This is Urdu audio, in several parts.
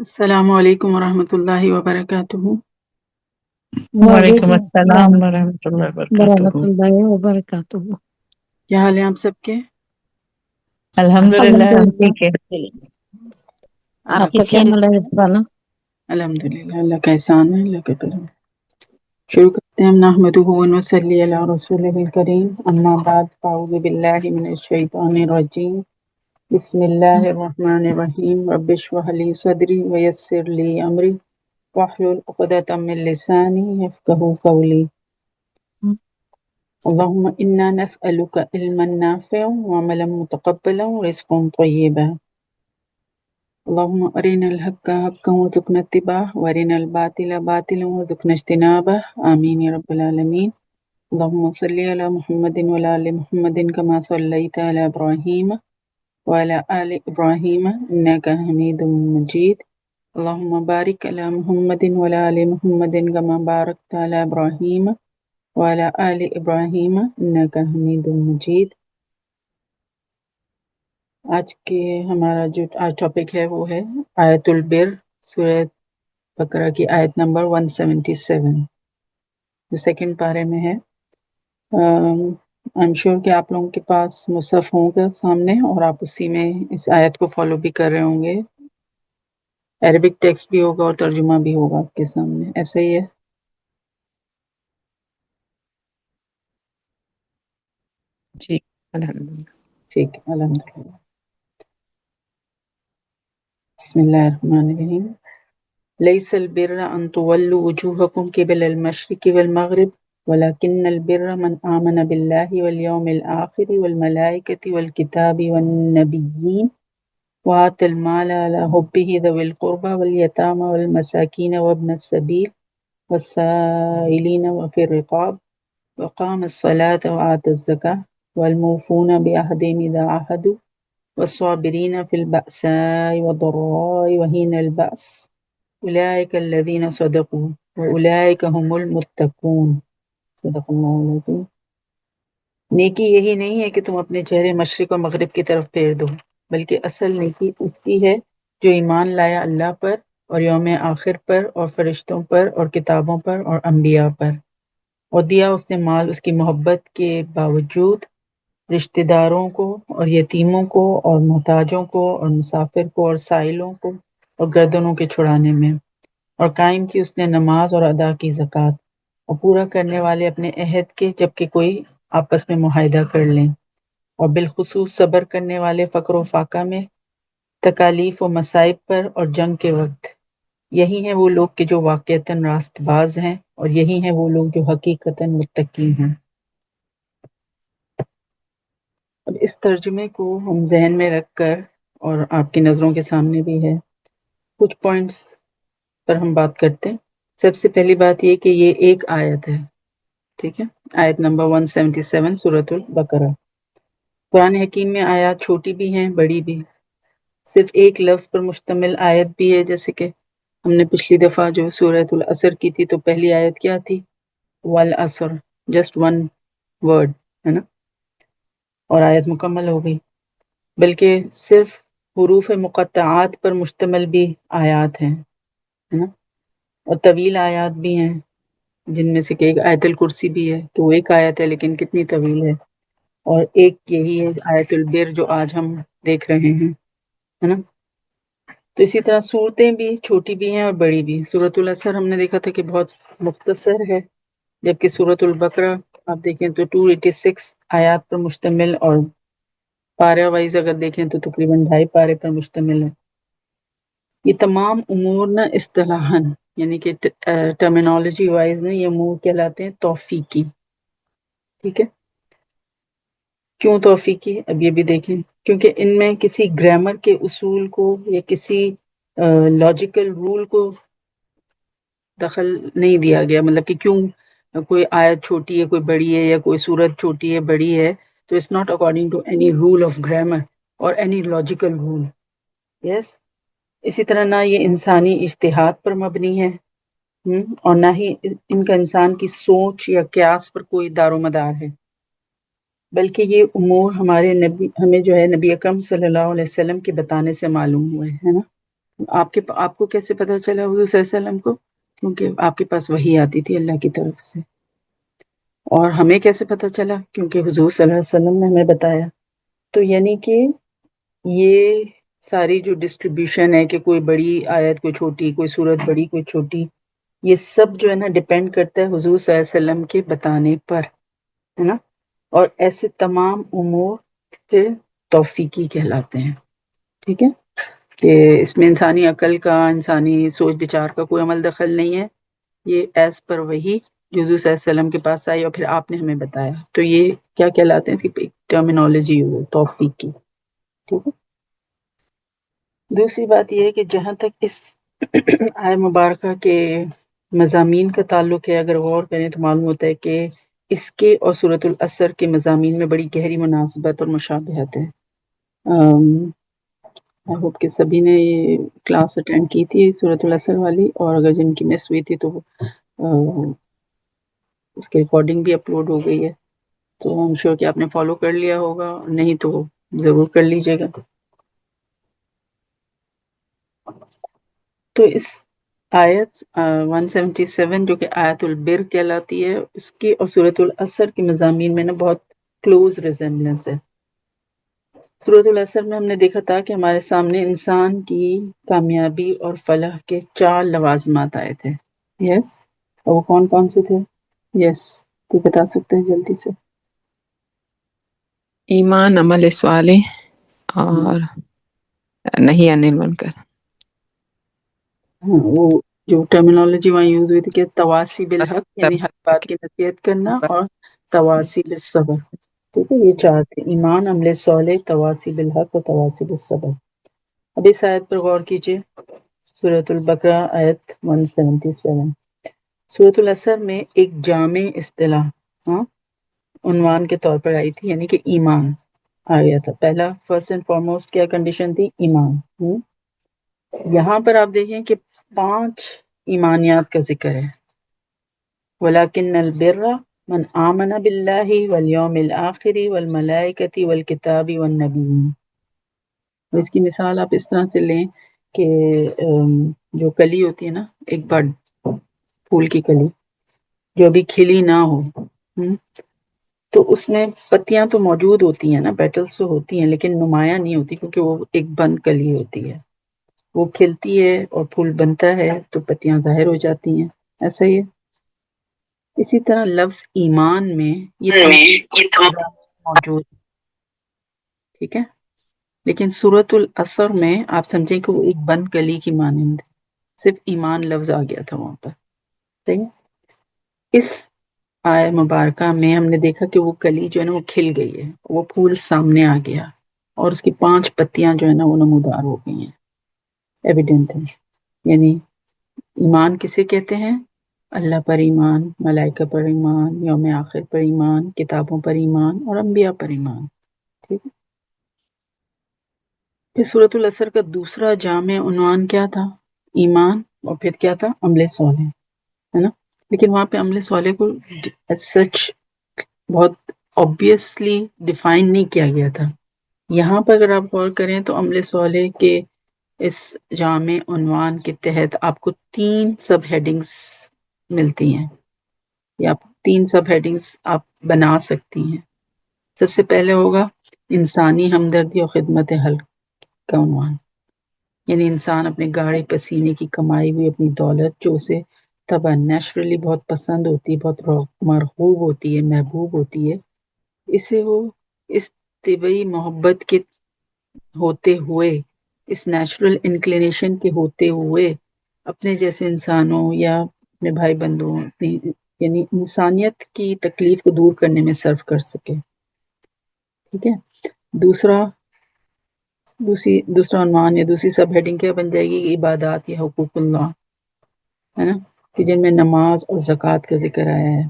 السلام علیکم ورحمۃ اللہ وبرکاتہ۔ وعلیکم السلام ورحمۃ اللہ ورحمۃ وبرکاتہ۔ اللہ وبرکاتہ۔ کیا حال ہے آپ سب کے؟ الحمدللہ ہم ٹھیک ہے۔ آپ کا کیا حال ہے رانا؟ الحمدللہ، اللہ کا احسان ہے، اللہ کا کرم۔ شروع کرتے ہیں۔ نحمدہ و نصلی علی رسولہ الکریم، اما بعد، فاعوذ باللہ من الشیطان الرجیم، بسم اللہ الرحمن الرحیم، رب اشرح لی صدری ویسر لی امری واحلل عقدۃ من لسانی یفقہوا قولی۔ اللہم انا نسألک علما نافعا وعملا متقبلا ورزقا طیبا۔ اللہم ارنا الحق حقا وارزقنا اتباعہ وارنا الباطل باطلا وارزقنا اجتنابہ، آمین یا رب العالمین۔ اللہم صلی علی محمد وعلی آل محمد کما صلیت علی ابراہیم وعلی آل ابراہیم انک حمید مجید۔ اللہم بارک علی محمد وعلی آل محمد کما بارکت علی ابراہیم وعلی آل ابراہیم انک حمید مجید۔ آج کے ہمارا جو آج ٹاپک ہے وہ ہے آیت البر، سورہ بقرہ کی آیت نمبر 177 جو سیکنڈ پارے میں ہے۔ I'm sure کہ آپ لوگوں کے پاس مصحف ہوگا سامنے اور آپ اسی میں اس آیت کو فالو بھی کر رہے ہوں گے۔ عربک ٹیکسٹ بھی ہوگا اور ترجمہ بھی ہوگا آپ کے سامنے، ایسا ہی ہے؟ جی الحمدللہ۔ ٹھیک ہے، الحمدللہ۔ بسم اللہ الرحمن الرحیم۔ لیس البر ان تولوا وجوہکم قبل المشرق والمغرب ولکن البر من آمن باللہ والیوم الآخر والملائکۃ والکتاب والنبیین وآتى المال على حبه ذوي القربى واليتامى والمساكين وابن السبيل والسائلين وفي الرقاب وقام الصلاة وآتى الزكاة والموفون بعهدهم إذا عاهدوا والصابرين في البأساء والضراء وحين البأس أولئك الذين صدقوا وأولئك هم المتقون۔ صدق اللہ العظیم۔ نیکی یہی نہیں ہے کہ تم اپنے چہرے مشرق و مغرب کی طرف پھیر دو، بلکہ اصل نیکی اس کی ہے جو ایمان لایا اللہ پر اور یوم آخر پر اور فرشتوں پر اور کتابوں پر اور انبیاء پر، اور دیا اس نے مال اس کی محبت کے باوجود رشتہ داروں کو اور یتیموں کو اور محتاجوں کو اور مسافر کو اور سائلوں کو اور گردنوں کے چھڑانے میں، اور قائم کی اس نے نماز اور ادا کی زکوٰۃ، اور پورا کرنے والے اپنے عہد کے جبکہ کوئی آپس میں معاہدہ کر لیں، اور بالخصوص صبر کرنے والے فقر و فاقہ میں، تکالیف و مصائب پر اور جنگ کے وقت۔ یہی ہیں وہ لوگ کہ جو واقعتاً راست باز ہیں، اور یہی ہیں وہ لوگ جو حقیقتاً متقی ہیں۔ اب اس ترجمے کو ہم ذہن میں رکھ کر، اور آپ کی نظروں کے سامنے بھی ہے، کچھ پوائنٹس پر ہم بات کرتے ہیں۔ سب سے پہلی بات یہ کہ یہ ایک آیت ہے، ٹھیک ہے، آیت نمبر 177 سورۃ البقرہ۔ قرآن حکیم میں آیات چھوٹی بھی ہیں بڑی بھی، صرف ایک لفظ پر مشتمل آیت بھی ہے، جیسے کہ ہم نے پچھلی دفعہ جو سورۃ العصر کی تھی تو پہلی آیت کیا تھی؟ والعصر، جسٹ ون ورڈ ہے نا، اور آیت مکمل ہو گئی۔ بلکہ صرف حروف مقطعات پر مشتمل بھی آیات ہیں، ہے نا، اور طویل آیات بھی ہیں، جن میں سے کہ ایک آیت الکرسی بھی ہے، تو وہ ایک آیت ہے لیکن کتنی طویل ہے، اور ایک یہی ہے آیت البر جو آج ہم دیکھ رہے ہیں، ہے نا۔ تو اسی طرح صورتیں بھی چھوٹی بھی ہیں اور بڑی بھی۔ سورۃ العصر ہم نے دیکھا تھا کہ بہت مختصر ہے، جبکہ سورۃ البقرہ آپ دیکھیں تو 286 آیات پر مشتمل، اور پارہ وائز اگر دیکھیں تو تقریباً 2.5 پارے پر مشتمل ہے۔ یہ تمام امور نہ اصطلاحاً یعنی کہ ٹرمینالوجی وائز نا یہ امور کہلاتے ہیں توفیقی، ٹھیک ہے۔ کیوں توفیقی؟ اب یہ بھی دیکھیں، کیونکہ ان میں کسی گرامر کے اصول کو یا کسی لاجیکل رول کو دخل نہیں دیا گیا، مطلب کہ کیوں کوئی آیت چھوٹی ہے کوئی بڑی ہے، یا کوئی سورت چھوٹی ہے بڑی ہے، تو it's not according to any rule of grammar اور اینی لاجیکل رول، یس۔ اسی طرح نہ یہ انسانی اجتہاد پر مبنی ہے، اور نہ ہی ان کا انسان کی سوچ یا قیاس پر کوئی دار و مدار ہے، بلکہ یہ امور ہمارے نبی ہمیں جو ہے نبی اکرم صلی اللہ علیہ وسلم کے بتانے سے معلوم ہوئے، ہے نا۔ آپ کو کیسے پتا چلا حضور صلی اللہ علیہ وسلم کو؟ کیونکہ آپ کے پاس وحی آتی تھی اللہ کی طرف سے. اور ہمیں کیسے پتا چلا؟ کیونکہ حضور صلی اللہ علیہ وسلم نے ہمیں بتایا. تو یعنی کہ یہ ساری جو ڈسٹریبیوشن ہے کہ کوئی بڑی آیت کوئی چھوٹی، کوئی صورت بڑی کوئی چھوٹی، یہ سب جو ہے نا ڈیپینڈ کرتا ہے حضور صلی اللہ علیہ وسلم کے بتانے پر، ہے نا. اور ایسے تمام امور پھر توفیقی کہلاتے ہیں. ٹھیک ہے، کہ اس میں انسانی عقل کا، انسانی سوچ بچار کا کوئی عمل دخل نہیں ہے. یہ ایز پر وہی جو حضور صلی اللہ علیہ وسلم کے پاس آئی اور پھر آپ نے ہمیں بتایا. تو یہ کیا کہلاتے ہیں؟ اس کی ٹرمینالوجی ہے توفیق کی. ٹھیک ہے. دوسری بات یہ ہے کہ جہاں تک اس آئے مبارکہ کے مضامین کا تعلق ہے، اگر غور کریں تو معلوم ہوتا ہے کہ اس کے اور سورۃ العصر کے مضامین میں بڑی گہری مناسبت اور مشابہت ہے. آئی ہوپ کہ سبھی نے یہ کلاس اٹینڈ کی تھی سورۃ العصر والی، اور اگر جن کی مس ہوئی تھی تو اس کے ریکارڈنگ بھی اپلوڈ ہو گئی ہے. تو ہم شور کہ آپ نے فالو کر لیا ہوگا، نہیں تو ضرور کر لیجیے گا. تو اس آیت 177 جو کہ آیت البر کہلاتی ہے، اس کی اور سورۃ العصر کے مضامین میں نا بہت کلوز ریزمبلنس ہے. سورۃ العصر میں ہم نے دیکھا تھا کہ ہمارے سامنے انسان کی کامیابی اور فلاح کے 4 لوازمات آئے تھے. یس، اور وہ کون کون سے تھے؟ یس، تو بتا سکتے ہیں جلدی سے؟ ایمان، عمل صالح اور نہیں انل منکر. ہاں، وہ جو ٹرمینالوجی وہاں یوز ہوئی تھی کہ تواسی بالحق، یعنی حق بات کی نصیحت کرنا، اور تواسی بالصبر. ٹھیک ہے، یہ 4 تھے: ایمان، عمل صالح، تواسی بالحق اور تواسی بالصبر. اب اس آیت پر غور کیجیے، سورۃ البقرہ آیت 177. سورۃ العصر میں ایک جامع اصطلاح عنوان کے طور پر آئی تھی، یعنی کہ ایمان آ گیا تھا. پہلا فرسٹ اینڈ فارموسٹ کیا کنڈیشن تھی؟ ایمان. یہاں پر آپ دیکھیں کہ 5 ایمانیات کا ذکر ہے. وَلَكِنَّ الْبِرَّ مَنْ آمَنَ بِاللَّهِ وَالْيَوْمِ الْآخِرِ وَالْمَلَائِكَةِ وَالْكِتَابِ وَالنَّبِيِّينَ. اس کی مثال آپ اس طرح سے لیں کہ جو کلی ہوتی ہے نا، ایک بڑ پھول کی کلی جو ابھی کھلی نہ ہو، تو اس میں پتیاں تو موجود ہوتی ہیں نا، پیٹلز تو ہوتی ہیں، لیکن نمایاں نہیں ہوتی کیونکہ وہ ایک بند کلی ہوتی ہے. وہ کھلتی ہے اور پھول بنتا ہے تو پتیاں ظاہر ہو جاتی ہیں. ایسا ہی ہے. اسی طرح لفظ ایمان میں یہ موجود، ٹھیک ہے، لیکن سورۃ العصر میں آپ سمجھیں کہ وہ ایک بند کلی کی مانند ہے. صرف ایمان لفظ آ گیا تھا وہاں پر. صحیح ہے. اس آیت مبارکہ میں ہم نے دیکھا کہ وہ کلی جو ہے نا وہ کھل گئی ہے، وہ پھول سامنے آ گیا اور اس کی 5 پتیاں جو ہے نا وہ نمودار ہو گئی ہیں، ایویڈنٹ ہے. یعنی ایمان کسے کہتے ہیں؟ اللہ پر ایمان، ملائکہ پر ایمان، یوم آخر پر ایمان، کتابوں پر ایمان اور انبیاء پر ایمان. ٹھیک ہے. پھر سورۃ العصر کا دوسرا جامع عنوان کیا تھا؟ ایمان، اور پھر کیا تھا؟ عمل صالح، ہے نا. لیکن وہاں پہ عمل صالح کو سچ بہت obviously ڈیفائن نہیں کیا گیا تھا. یہاں پر اگر آپ غور کریں تو عمل صالح کے اس جامع عنوان کے تحت آپ کو 3 سب ہیڈنگز ملتی ہیں، یا 3 سب ہیڈنگز آپ بنا سکتی ہیں. سب سے پہلے ہوگا انسانی ہمدردی اور خدمت خلق کا عنوان، یعنی انسان اپنے گاڑے پسینے کی کمائی ہوئی اپنی دولت جو اسے طبعا نیچرلی بہت پسند ہوتی، بہت مرغوب ہوتی ہے، محبوب ہوتی ہے، اسے وہ اس طبعی محبت کے ہوتے ہوئے، اس نیچرل انکلینیشن کے ہوتے ہوئے اپنے جیسے انسانوں یا اپنے بھائی بندوں، اپنی یعنی انسانیت کی تکلیف کو دور کرنے میں صرف کر سکے. ٹھیک ہے. دوسرا عنوان یا دوسری سب ہیڈنگ کیا بن جائے گی؟ عبادات یا حقوق اللہ، ہے نا، کہ جن میں نماز اور زکوٰۃ کا ذکر آیا ہے.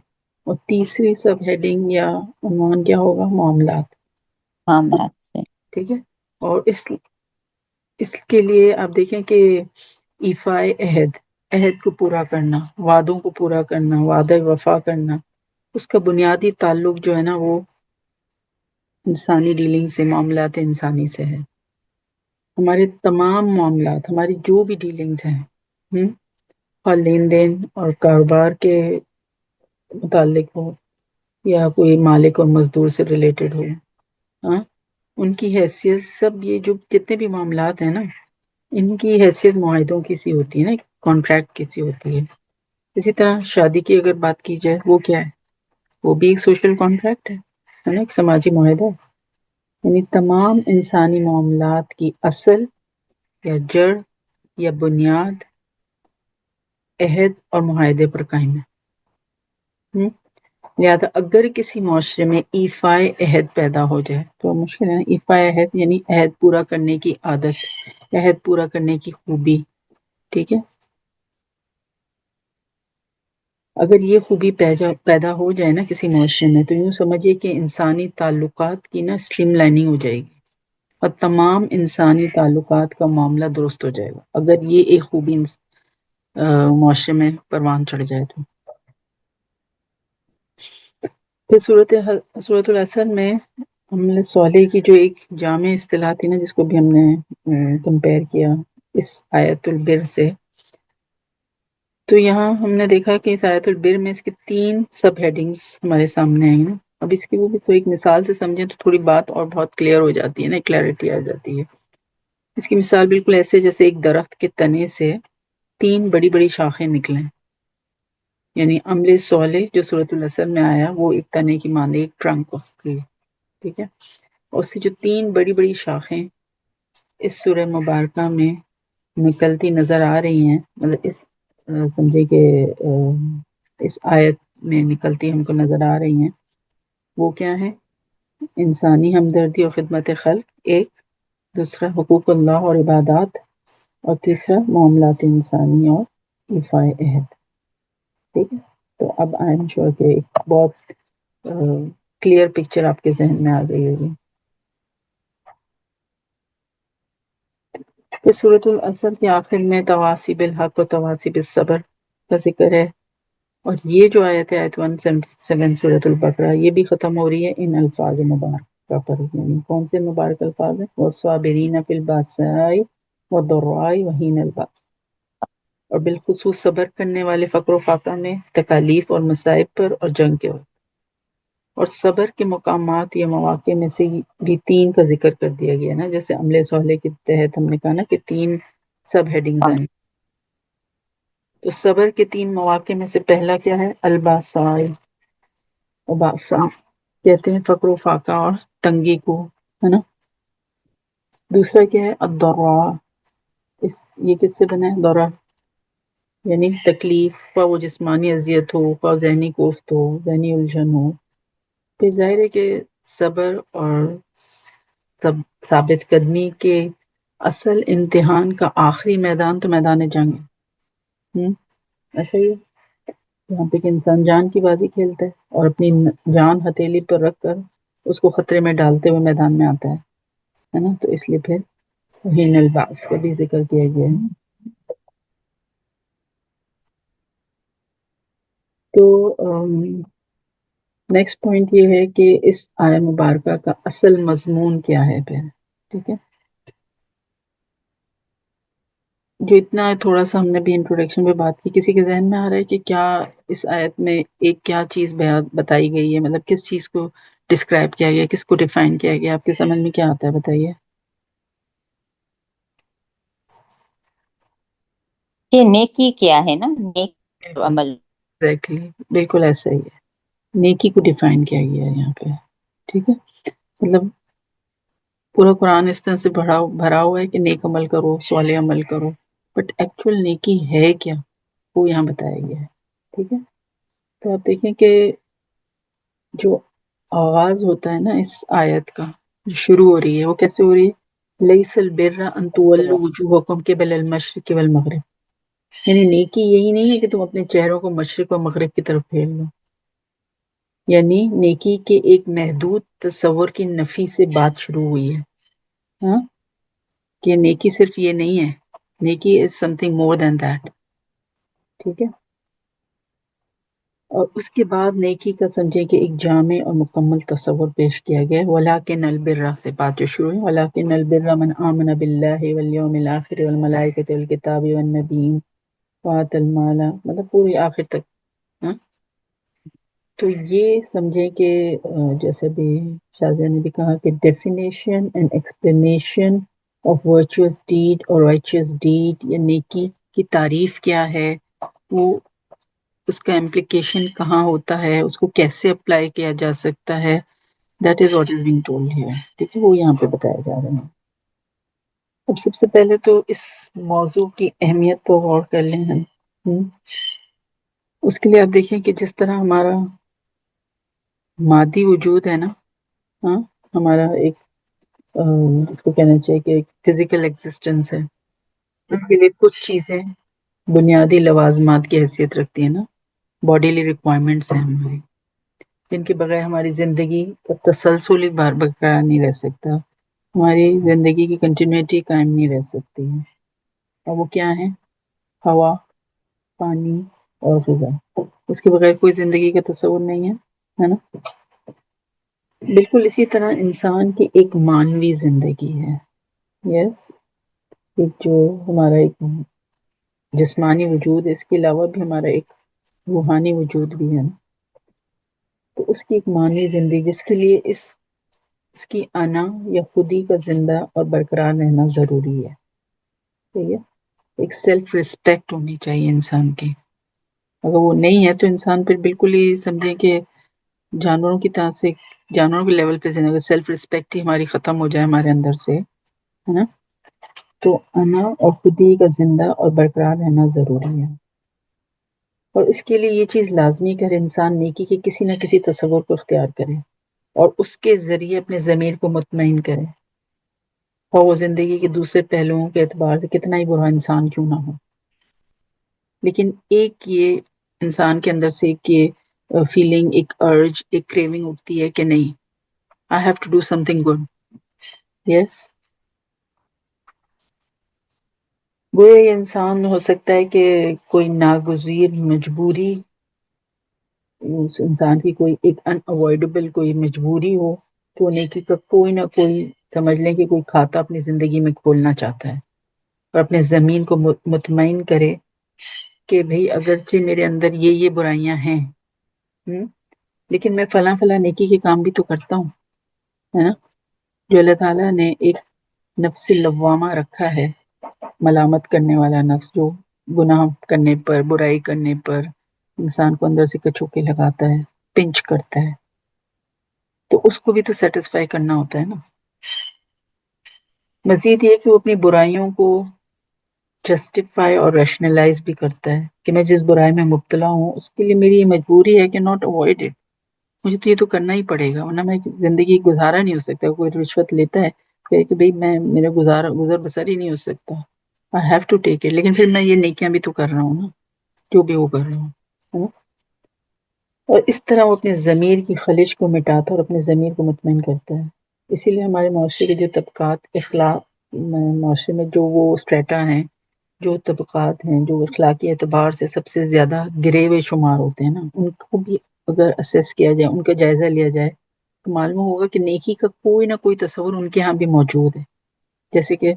اور تیسری سب ہیڈنگ یا عنوان کیا ہوگا؟ معاملات. معاملات سے. ٹھیک ہے. اور اس کے لیے آپ دیکھیں کہ ایفائے عہد کو پورا کرنا، وعدوں کو پورا کرنا، وعدہ وفا کرنا، اس کا بنیادی تعلق جو ہے نا وہ انسانی ڈیلنگ سے، معاملات انسانی سے ہے. ہمارے تمام معاملات، ہماری جو بھی ڈیلنگز ہیں، اور لین دین اور کاروبار کے متعلق ہو یا کوئی مالک اور مزدور سے ریلیٹڈ ہو، ہاں، ان کی حیثیت، سب یہ جو جتنے بھی معاملات ہیں نا، ان کی حیثیت معاہدوں کی سی ہوتی ہے نا، کانٹریکٹ کی سی ہوتی ہے. اسی طرح شادی کی اگر بات کی جائے، وہ کیا ہے؟ وہ بھی ایک سوشل کانٹریکٹ ہے نا، ایک سماجی معاہدہ ہے. یعنی تمام انسانی معاملات کی اصل یا جڑ یا بنیاد عہد اور معاہدے پر قائم ہے. لہذا اگر کسی معاشرے میں ایفائے عہد پیدا ہو جائے تو مشکل ہے. ایفائے عہد یعنی عہد پورا کرنے کی عادت، عہد پورا کرنے کی خوبی. ٹھیک ہے، اگر یہ خوبی پیدا ہو جائے نا کسی معاشرے میں، تو یوں سمجھیے کہ انسانی تعلقات کی نا اسٹریم لائننگ ہو جائے گی اور تمام انسانی تعلقات کا معاملہ درست ہو جائے گا، اگر یہ ایک خوبی معاشرے میں پروان چڑھ جائے تو. پھر صورت العصر میں ہم نے صالح کی جو ایک جامع اصطلاح تھی نا، جس کو بھی ہم نے کمپیئر کیا اس آیت البر سے، تو یہاں ہم نے دیکھا کہ اس آیت البر میں اس کے 3 سب ہیڈنگز ہمارے سامنے آئی نا. اب اس کی وہ بھی تو ایک مثال سے سمجھیں تو تھوڑی بات اور بہت کلیئر ہو جاتی ہے نا، کلیئرٹی آ جاتی ہے. اس کی مثال بالکل ایسے جیسے ایک درخت کے تنے سے 3 بڑی بڑی شاخیں نکلیں. یعنی عمل صالح جو سورۃ العصر میں آیا وہ ایک تنے کی مانند ایک ٹرنک آف ٹری. ٹھیک ہے، اور اس کی جو 3 بڑی بڑی شاخیں اس سورہ مبارکہ میں نکلتی نظر آ رہی ہیں، مطلب اس سمجھے کہ اس آیت میں نکلتی ہم کو نظر آ رہی ہیں، وہ کیا ہے؟ انسانی ہمدردی اور خدمت خلق ایک، دوسرا حقوق اللہ اور عبادات، اور تیسرا معاملات انسانی اور ایفائے عہد. ٹھیک ہے، تو اب آئی ایم شیور کہ بہت کلیئر پکچر آپ کے ذہن میں آ گئی ہوگی. پھر سورۃ العصر کے آخر میں تواصی بالحق و تواصی بالصبر کا ذکر ہے، اور یہ جو آیت ہے آیت 177 سورۃ البقرہ، یہ بھی ختم ہو رہی ہے ان الفاظ مبارکہ پر. یعنی کون سے مبارک الفاظ ہیں؟ والصابرین فی البأساء والضراء وحین البأس، اور بالخصوص صبر کرنے والے فقر و فاقہ میں، تکالیف اور مصائب پر اور جنگ کے وقت. اور صبر کے مقامات یا مواقع میں سے بھی 3 کا ذکر کر دیا گیا نا، جیسے عمل صالح کے تحت ہم نے کہا نا کہ 3 سب ہیڈنگز ہیں. تو صبر کے 3 مواقع میں سے پہلا کیا ہے؟ الباساء، وباسا کہتے ہیں فقر و فاقہ اور تنگی کو، ہے نا. دوسرا کیا ہے؟ الضراء، یہ کس سے بنا ہے؟ ضرر یعنی تکلیف، خواہ وہ جسمانی اذیت ہو، خواہ ذہنی کوفت ہو، ذہنی الجھن ہو. پھر ظاہر ہے کہ صبر اور ثابت قدمی کے اصل امتحان کا آخری میدان تو میدان جنگ ہے. ایسا ہی ہے جہاں پہ کہ انسان جان کی بازی کھیلتا ہے اور اپنی جان ہتھیلی پر رکھ کر اس کو خطرے میں ڈالتے ہوئے میدان میں آتا ہے نا. تو اس لیے پھر حین البعث کا بھی ذکر کیا گیا ہے. تو نیکسٹ پوائنٹ یہ ہے کہ اس آیہ مبارکہ کا اصل مضمون کیا ہے پھر. ٹھیک ہے، جو اتنا تھوڑا سا ہم نے بھی انٹروڈکشن پہ بات کی، کسی کے ذہن میں آ رہا ہے کہ کیا اس آیت میں ایک کیا چیز بتائی گئی ہے؟ مطلب کس چیز کو ڈسکرائب کیا گیا، کس کو ڈیفائن کیا گیا؟ آپ کے سمجھ میں کیا آتا ہے بتائیے. کہ نیکی کیا ہے نا، نیک عمل. ایگزیکٹلی، بالکل ایسا ہی ہے، نیکی کو ڈیفائن کیا گیا ہے یہاں پہ. ٹھیک ہے، مطلب پورا قرآن اس طرح سے بھرا ہوا ہے کہ نیک عمل کرو، صالح عمل کرو، بٹ ایکچوئل نیکی ہے کیا، وہ یہاں بتایا گیا ہے. ٹھیک ہے، تو آپ دیکھیں کہ جو آغاز ہوتا ہے نا اس آیت کا، جو شروع ہو رہی ہے، وہ کیسے ہو رہی ہے؟ لیس البر ان تولوا وجوہکم قبل المشرق والمغرب. یعنی نیکی یہی نہیں ہے کہ تم اپنے چہروں کو مشرق و مغرب کی طرف پھیر لو. یعنی نیکی کے ایک محدود تصور کی نفی سے بات شروع ہوئی ہے. ہاں، کہ نیکی صرف یہ نہیں ہے، نیکی از some thing more then that. ٹھیک ہے، اور اس کے بعد نیکی کا سمجھیں کہ ایک جامع اور مکمل تصور پیش کیا گیا ہے۔ وَلَٰكِنَّ الْبِرَّ سے بات جو شروع ہے، وَلَٰكِنَّ الْبِرَّ مَنْ آمَنَ بِاللَّهِ وَالْيَوْمِ الْآخِرِ وَالْمَلَائِكَةِ وَالْكِتَابِ وَالنَّبِيِّينَ وَآتَى الْمَالَ، مطلب پوری آخر تک۔ ہاں، تو یہ سمجھیں کہ جیسے بھی شازیہ نے بھی کہا کہ definition and explanation of virtuous deed اور رائچیس ڈیڈ یا نیکی کی تعریف کیا ہے، وہ اس کا امپلیکیشن کہاں ہوتا ہے، اس کو کیسے اپلائی کیا جا سکتا ہے، that is what is being told here, ٹھیک ہے، وہ یہاں پہ بتایا جا رہا ہے۔ اب سب سے پہلے تو اس موضوع کی اہمیت کو غور کر لیں ہم۔ اس کے لیے آپ دیکھیں کہ جس طرح ہمارا مادی وجود ہے نا، ہاں، ہمارا ایک جس کو کہنا چاہیے کہ ایک فزیکل ایگزسٹنس ہے، اس کے لیے کچھ چیزیں بنیادی لوازمات کی حیثیت رکھتی ہیں نا، باڈیلی ریکوائرمنٹس ہیں ہماری، جن کے بغیر ہماری زندگی کا تسلسل برقرار نہیں رہ سکتا، ہماری زندگی کی کنٹینیوٹی قائم نہیں رہ سکتی ہے۔ اور وہ کیا ہیں؟ ہوا، پانی اور غذا۔ اس کے بغیر کوئی زندگی کا تصور نہیں ہے نا؟ بالکل اسی طرح انسان کی ایک مانوی زندگی ہے، یس، ایک جو ہمارا ایک جسمانی وجود ہے، اس کے علاوہ بھی ہمارا ایک روحانی وجود بھی ہے نا، تو اس کی ایک مانوی زندگی جس کے لیے اس کی انا یا خودی کا زندہ اور برقرار رہنا ضروری ہے، ٹھیک ہے، ایک سیلف ریسپیکٹ ہونی چاہیے انسان کی۔ اگر وہ نہیں ہے تو انسان پھر بالکل ہی سمجھیں کہ جانوروں کی طرح سے، جانوروں کے لیول پہ اگر سیلف ریسپیکٹ ہی ہماری ختم ہو جائے ہمارے اندر سے، ہے نا، تو انا اور خودی کا زندہ اور برقرار رہنا ضروری ہے۔ اور اس کے لیے یہ چیز لازمی کہ ہر انسان نیکی کے کسی نہ کسی تصور کو اختیار کرے اور اس کے ذریعے اپنے ضمیر کو مطمئن کرے، اور وہ زندگی کے دوسرے پہلوؤں کے اعتبار سے کتنا ہی برا انسان کیوں نہ ہو، لیکن ایک یہ انسان کے اندر سے ایک یہ فیلنگ، ایک ارج، ایک کریونگ اٹھتی ہے کہ نہیں، I have to do something good. Yes. وہ انسان ہو سکتا ہے کہ کوئی ناگزیر مجبوری، اس انسان کی کوئی ایک اناوائڈیبل کوئی مجبوری ہو تو نیکی کا کوئی نہ کوئی، سمجھ لیں کہ کوئی کھاتا اپنی زندگی میں کھولنا چاہتا ہے اور اپنے زمین کو مطمئن کرے کہ بھئی اگرچہ میرے اندر یہ برائیاں ہیں، لیکن میں فلاں فلاں نیکی کے کام بھی تو کرتا ہوں، ہے نا، جو اللہ تعالیٰ نے ایک نفس لوامہ رکھا ہے، ملامت کرنے والا نفس، جو گناہ کرنے پر، برائی کرنے پر انسان کو اندر سے کچوکے لگاتا ہے، پنچ کرتا ہے، تو اس کو بھی تو سیٹسفائی کرنا ہوتا ہے نا۔ مزید یہ کہ وہ اپنی برائیوں کو جسٹیفائی اور ریشنلائز بھی کرتا ہے کہ میں جس برائی میں مبتلا ہوں اس کے لیے میری یہ مجبوری ہے کہ ناٹ اوائڈ اٹ، مجھے تو یہ تو کرنا ہی پڑے گا ورنہ میں زندگی گزارا نہیں ہو سکتا۔ کوئی رشوت لیتا ہے کہ بھئی میں میرا گزر بسر ہی نہیں ہو سکتا، I have to take it، لیکن پھر میں یہ نیکیاں بھی تو کر رہا ہوں نا، جو بھی وہ کر رہا ہوں، ہے نا؟ اور اس طرح وہ اپنے ضمیر کی خلش کو مٹاتا اور اپنے ضمیر کو مطمئن کرتا ہے۔ اسی لیے ہمارے معاشرے کے جو طبقات، اخلاق، معاشرے میں جو وہ اسٹریٹا ہیں، جو طبقات ہیں جو اخلاقی اعتبار سے سب سے زیادہ گرے ہوئے شمار ہوتے ہیں نا، ان کو بھی اگر اسیس کیا جائے، ان کا جائزہ لیا جائے تو معلوم ہوگا کہ نیکی کا کوئی نہ کوئی تصور ان کے ہاں بھی موجود ہے، جیسے کہ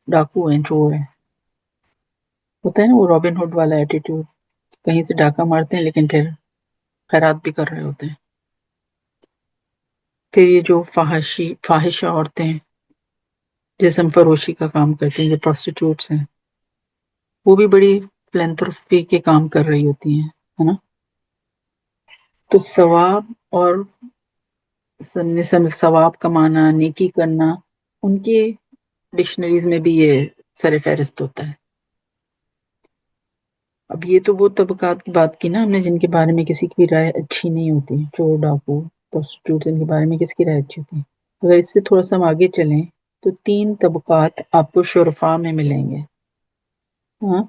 ڈاکو ہیں، چور ہیں، ہوتا ہے نا وہ رابن ہوڈ والا ایٹیٹیوڈ، کہیں سے ڈاکہ مارتے ہیں لیکن پھر خیرات بھی کر رہے ہوتے ہیں۔ پھر یہ جو فاحشہ عورتیں جسم فروشی کا کام کرتی ہیں، جو پروسٹیٹیوٹس ہیں، وہ بھی بڑی فلینتھروپی کے کام کر رہی ہوتی ہیں، ہے نا۔ تو ثواب اور ثواب کمانا، نیکی کرنا، ان کی ڈکشنریز میں بھی یہ سر فہرست ہوتا ہے۔ اب یہ تو وہ طبقات کی بات کی نا ہم نے جن کے بارے میں کسی کی رائے اچھی نہیں ہوتی، چور، ڈاکو، پروسٹیٹیوٹس، ان کے بارے میں کس کی رائے اچھی ہوتی ہے؟ اگر اس سے تھوڑا سا ہم آگے چلیں تو 3 طبقات آپ کو شرفاء میں ملیں گے، ہاں،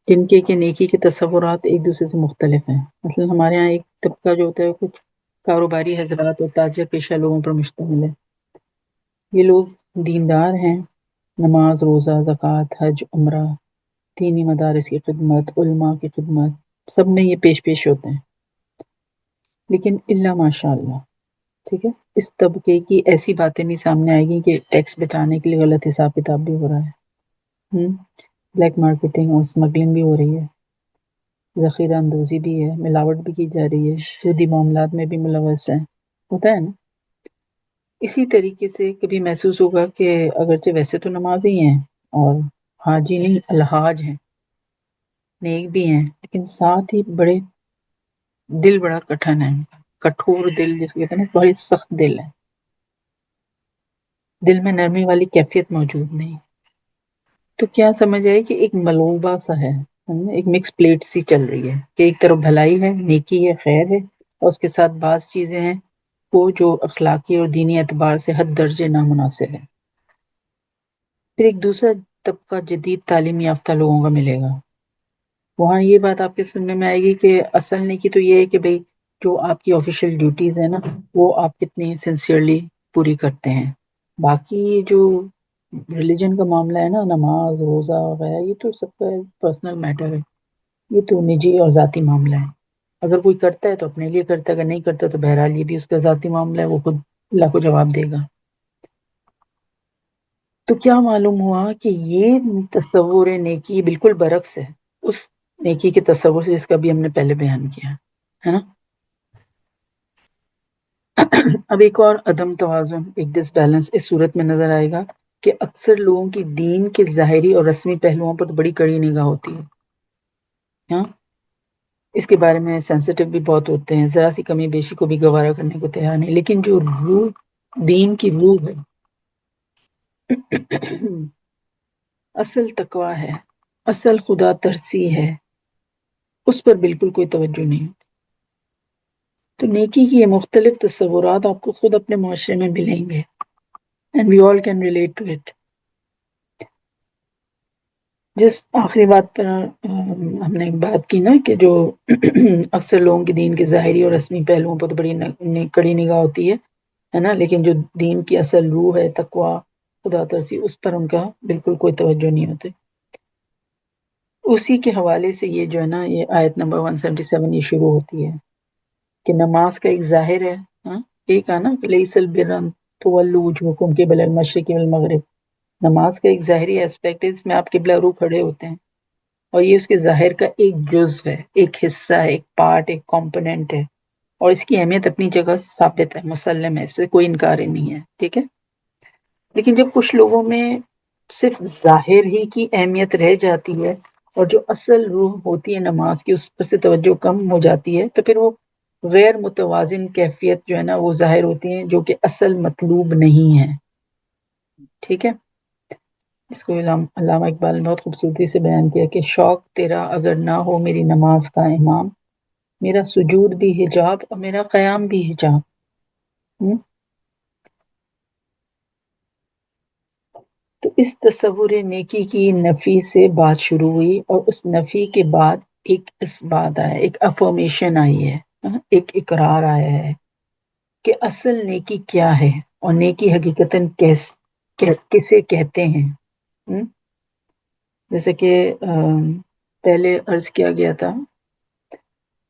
جن کے نیکی کے تصورات ایک دوسرے سے مختلف ہیں۔ مثلا ہمارے ہاں ایک طبقہ جو ہوتا ہے کچھ کاروباری حضرات اور تاجر پیشہ لوگوں پر مشتمل ہے۔ یہ لوگ دیندار ہیں، نماز، روزہ، زکوٰۃ، حج، عمرہ، دینی مدارس کی خدمت، علماء کی خدمت، سب میں یہ پیش ہوتے ہیں، لیکن الا ماشاء اللہ، ٹھیک ہے، اس طبقے کی ایسی باتیں نہیں سامنے آئے گی کہ ٹیکس بچانے کے لیے غلط حساب کتاب بھی ہو رہا ہے، بلیک مارکیٹنگ اور اسمگلنگ بھی ہو رہی ہے، ذخیرہ اندوزی بھی ہے، ملاوٹ بھی کی جا رہی ہے، سودی معاملات میں بھی ملوث ہیں، ہوتا ہے نا۔ اسی طریقے سے کبھی محسوس ہوگا کہ اگرچہ ویسے تو نمازی ہیں اور حاجی نہیں الحاج ہیں، نیک بھی ہیں، لیکن ساتھ ہی دل بڑا کٹھن ہے، کٹھور دل جس کو کہتے ہیں نا، بڑی سخت دل ہے، دل میں نرمی والی کیفیت موجود نہیں۔ تو کیا سمجھ آئے کہ ایک ملوبہ سا ہے، ایک مکس پلیٹ سی چل رہی ہے کہ ایک طرف بھلائی ہے، نیکی ہے، خیر ہے، اور اس کے ساتھ بعض چیزیں ہیں وہ جو اخلاقی اور دینی اعتبار سے حد درجے نامناسب ہے۔ پھر ایک دوسرا طبقہ جدید تعلیم یافتہ لوگوں کا ملے گا، وہاں یہ بات آپ کے سننے میں آئے گی کہ اصل نیکی تو یہ ہے کہ بھئی جو آپ کی آفیشیل ڈیوٹیز ہیں نا وہ آپ کتنی سنسیئرلی پوری کرتے ہیں، باقی جو ریلیجن کا معاملہ ہے نا، نماز روزہ وغیرہ، یہ تو سب کا پرسنل میٹر ہے، یہ تو نجی اور ذاتی معاملہ ہے، اگر کوئی کرتا ہے تو اپنے لیے کرتا ہے، اگر نہیں کرتا تو بہرحال یہ بھی اس کا ذاتی معاملہ ہے، وہ خود اللہ کو جواب دے گا۔ تو کیا معلوم ہوا کہ یہ تصور نیکی بالکل برعکس ہے اس نیکی کے تصور سے جس کا بھی ہم نے پہلے بیان کیا ہے نا۔ اب ایک اور عدم توازن، ایک ڈس بیلنس اس صورت میں نظر آئے گا کہ اکثر لوگوں کی دین کے ظاہری اور رسمی پہلوؤں پر تو بڑی کڑی نگاہ ہوتی ہے، ہاں، اس کے بارے میں سینسیٹیو بھی بہت ہوتے ہیں، ذرا سی کمی بیشی کو بھی گوارا کرنے کو تیار نہیں، لیکن جو روح، دین کی روح ہے، اصل تقویٰ ہے، اصل خدا ترسی ہے، اس پر بالکل کوئی توجہ نہیں ہوتی۔ تو نیکی کی یہ مختلف تصورات آپ کو خود اپنے معاشرے میں ملیں گے، and we all can relate to it۔ جس آخری بات پر ہم نے بات کی نا کہ جو اکثر لوگوں کی دین کے ظاہری اور رسمی پہلوؤں پر تو بڑی کڑی نگاہ ہوتی ہے نا، لیکن جو دین کی اصل روح ہے، تقویٰ، خدا ترسی، اس پر ان کا بالکل کوئی توجہ نہیں ہوتی۔ اسی کے حوالے سے یہ جو ہے نا، یہ آیت نمبر 177 یہ شروع ہوتی ہے کہ نماز کا ایک ظاہر ہے، ہاں، ایک آنا لیس البر ان تولوا وجوہکم قبل المشرق والمغرب، نماز کا ایک ظاہری ایسپیکٹ ہے، اس میں آپ قبلہ رو کھڑے ہوتے ہیں، اور یہ اس کے ظاہر کا ایک جزو ہے، ایک حصہ ہے، ایک پارٹ، ایک کمپوننٹ ہے، اور اس کی اہمیت اپنی جگہ ثابت ہے، مسلم ہے، اس پہ کوئی انکار ہی نہیں ہے، ٹھیک ہے۔ لیکن جب کچھ لوگوں میں صرف ظاہر ہی کی اہمیت رہ جاتی ہے اور جو اصل روح ہوتی ہے نماز کی اس پر سے توجہ کم ہو جاتی ہے، تو پھر وہ غیر متوازن کیفیت جو ہے نا وہ ظاہر ہوتی ہیں، جو کہ اصل مطلوب نہیں ہے، ٹھیک ہے۔ اس کو علامہ اقبال نے بہت خوبصورتی سے بیان کیا کہ شوق تیرا اگر نہ ہو میری نماز کا امام، میرا سجود بھی حجاب اور میرا قیام بھی حجاب۔ تو اس تصور نیکی کی نفی سے بات شروع ہوئی، اور اس نفی کے بعد ایک اس بات آیا، ایک افرمیشن آئی ہے، ایک اقرار آیا ہے کہ اصل نیکی کیا ہے اور نیکی حقیقتاً کسے کہتے ہیں۔ جیسے کہ پہلے عرض کیا گیا تھا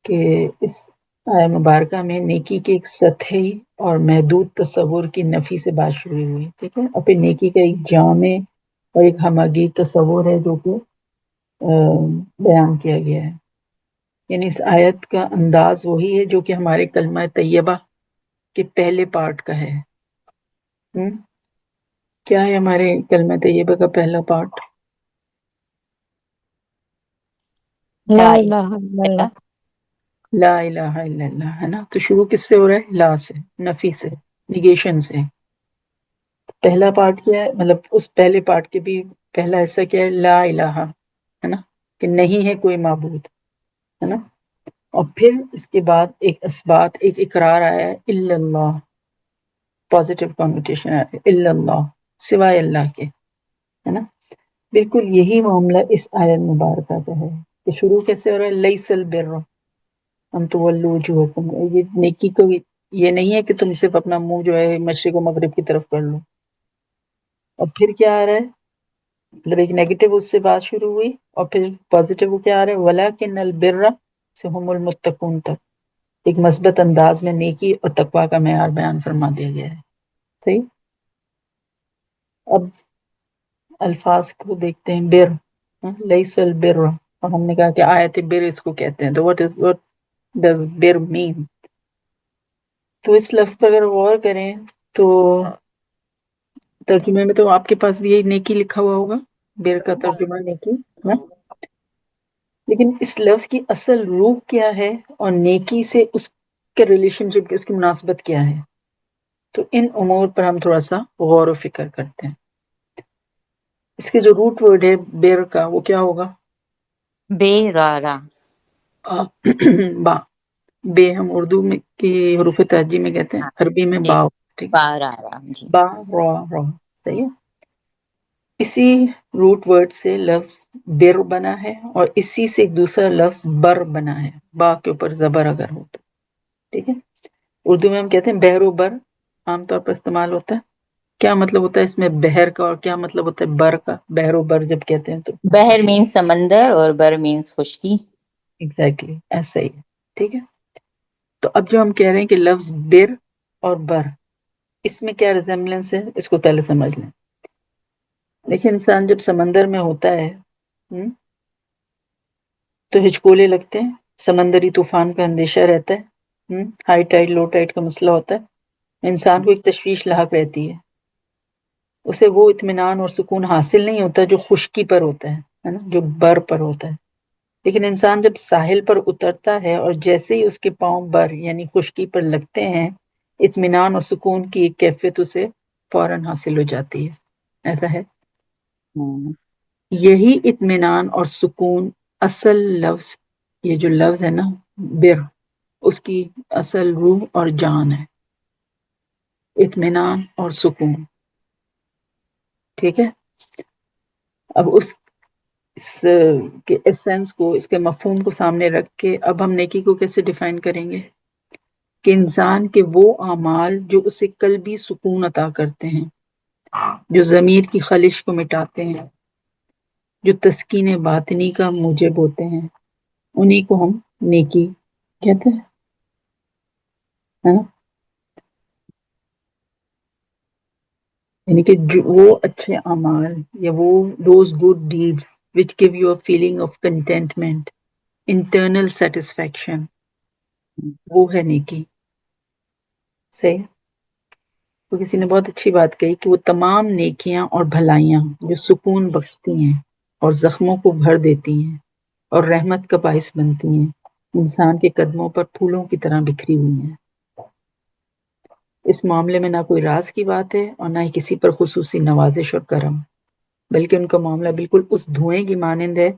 کہ اس آیہ مبارکہ میں نیکی کے ایک سطحی اور محدود تصور کی نفی سے بات شروع ہوئی، ٹھیک ہے، اور پھر نیکی کا ایک جامع اور ایک ہمگیر تصور ہے جو کہ بیان کیا گیا ہے، یعنی اس آیت کا انداز وہی ہے جو کہ ہمارے کلمہ طیبہ کے پہلے پارٹ کا ہے۔ کیا ہے ہمارے کلمہ طیبہ کا پہلا پارٹ؟ لا الہ الا اللہ، لا الہ الا اللہ، ہے نا۔ تو شروع کس سے ہو رہا ہے؟ لا سے، نفی سے، نیگیشن سے۔ پہلا پارٹ کیا ہے؟ مطلب اس پہلے پارٹ کے بھی پہلا حصہ کیا ہے؟ لا الہ، ہے نا، کہ نہیں ہے کوئی معبود، ہے نا، اور پھر اس کے بعد ایک اثبات، ایک اقرار آیا ہے، الا اللہ، پازیٹیو کنوٹیشن آیا ہے، الا اللہ، سوائے اللہ کے، ہے نا۔ بالکل یہی معاملہ اس آیت مبارکہ کا ہے کہ شروع کیسے ہو رہا ہے؟ لیس البر ان تولوا وجوہکم، یہ نیکی کو یہ نہیں ہے کہ تم صرف اپنا منہ جو ہے مشرق و مغرب کی طرف کر لو، اور پھر کیا آ رہا ہے؟ مطلب ایک نیگیٹو اس سے بات شروع ہوئی، اور پھر پازیٹیو کیا آ رہا ہے؟ ولکن البر سے ہم المتقون تک ایک مثبت انداز میں نیکی اور تقوی کا معیار بیان فرما دیا گیا ہے. صحیح. اب الفاظ کو دیکھتے ہیں. بر، لیس البر، اور ہم نے کہا کہ آیت بر اس کو کہتے ہیں. تو what does بر مین؟ تو اس لفظ پر اگر غور کریں تو ترجمے میں تو آپ کے پاس بھی یہ نیکی لکھا ہوا ہوگا، بر کا ترجمہ نیکی نا؟ لیکن اس لفظ کی اصل روح کیا ہے اور نیکی سے اس کے ریلیشن شپ، اس کی مناسبت کیا ہے، تو ان امور پر ہم تھوڑا سا غور و فکر کرتے ہیں. اس کے جو روٹ ورڈ ہے بیر کا وہ کیا ہوگا؟ بے رارا. با. بے ہم اردو میں کی حروف تہجی میں کہتے ہیں، عربی میں جی با. ٹھیک، بارارا. جی با را را. صحیح ہے. اسی روٹ ورڈ سے لفظ بر بنا ہے اور اسی سے ایک دوسرا لفظ بر بنا ہے، با کے اوپر زبر اگر ہو تو. ٹھیک ہے. اردو میں ہم کہتے ہیں بحر و بر، عام طور پر استعمال ہوتا ہے. کیا مطلب ہوتا ہے اس میں بحر کا، اور کیا مطلب ہوتا ہے بر کا؟ بحر و بر جب کہتے ہیں تو بحر مینس سمندر اور بر مینس خشکی. ایگزیکٹلی ایسا ہی ہے. ٹھیک ہے. تو اب جو ہم کہہ رہے ہیں کہ لفظ بر اور بر، اس میں کیا ریزمبلنس ہے، اس کو پہلے سمجھ لیں. دیکھیں انسان جب سمندر میں ہوتا ہے تو ہچکولے لگتے ہیں، سمندری طوفان کا اندیشہ رہتا ہے، ہائی ٹائڈ لو ٹائڈ کا مسئلہ ہوتا ہے، انسان کو ایک تشویش لاحق رہتی ہے. اسے وہ اطمینان اور سکون حاصل نہیں ہوتا جو خشکی پر ہوتا ہے نا، جو بر پر ہوتا ہے. لیکن انسان جب ساحل پر اترتا ہے اور جیسے ہی اس کے پاؤں بر یعنی خشکی پر لگتے ہیں، اطمینان اور سکون کی ایک کیفیت اسے فوراً حاصل ہو جاتی ہے. ایسا ہے. یہی اطمینان اور سکون اصل لفظ، یہ جو لفظ ہے نا بر، اس کی اصل روح اور جان ہے. اطمینان اور سکون. ٹھیک ہے. اب اس کے ایسنس کو، اس کے مفہوم کو سامنے رکھ کے اب ہم نیکی کو کیسے ڈیفائن کریں گے کہ انسان کے وہ اعمال جو اسے قلبی سکون عطا کرتے ہیں، جو ضمیر کی خلش کو مٹاتے ہیں، جو تسکین باطنی کا موجب ہوتے ہیں، انہی کو ہم نیکی کہتے ہیں. ہے نا؟ یعنی کہ وہ اچھے اعمال یا وہ those good deeds which give you a feeling of contentment, internal satisfaction، وہ ہے نیکی. صحیح. تو کسی نے بہت اچھی بات کہی کہ وہ تمام نیکیاں اور بھلائیاں جو سکون بخشتی ہیں اور زخموں کو بھر دیتی ہیں اور رحمت کا باعث بنتی ہیں، انسان کے قدموں پر پھولوں کی طرح بکھری ہوئی ہیں. اس معاملے میں نہ کوئی راز کی بات ہے اور نہ ہی کسی پر خصوصی نوازش اور کرم، بلکہ ان کا معاملہ بالکل اس دھوئیں کی مانند ہے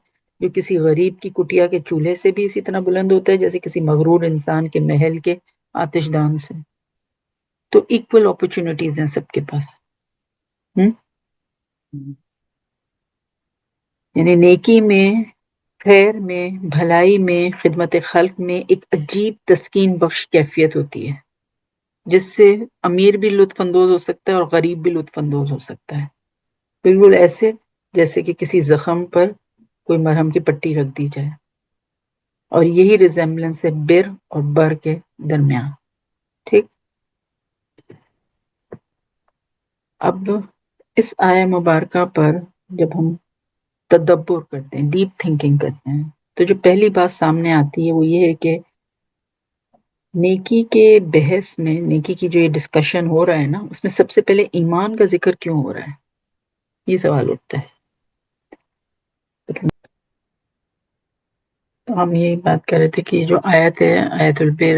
جو کسی غریب کی کٹیا کے چولہے سے بھی اسی طرح بلند ہوتا ہے جیسے کسی مغرور انسان کے محل کے آتش دان سے. تو ایکول اپرچونٹیز ہیں سب کے پاس. یعنی نیکی میں، خیر میں، بھلائی میں، خدمت خلق میں ایک عجیب تسکین بخش کیفیت ہوتی ہے جس سے امیر بھی لطف اندوز ہو سکتا ہے اور غریب بھی لطف اندوز ہو سکتا ہے. بالکل ایسے جیسے کہ کسی زخم پر کوئی مرہم کی پٹی رکھ دی جائے. اور یہی ریزمبلنس ہے بر اور بر کے درمیان. ٹھیک. اب اس آیہ مبارکہ پر جب ہم تدبر کرتے ہیں، ڈیپ تھنکنگ کرتے ہیں، تو جو پہلی بات سامنے آتی ہے وہ یہ ہے کہ نیکی کے بحث میں، نیکی کی جو یہ ڈسکشن ہو رہا ہے نا، اس میں سب سے پہلے ایمان کا ذکر کیوں ہو رہا ہے، یہ سوال اٹھتا ہے. تو ہم یہ بات کر رہے تھے کہ جو آیت ہے، آیت البر،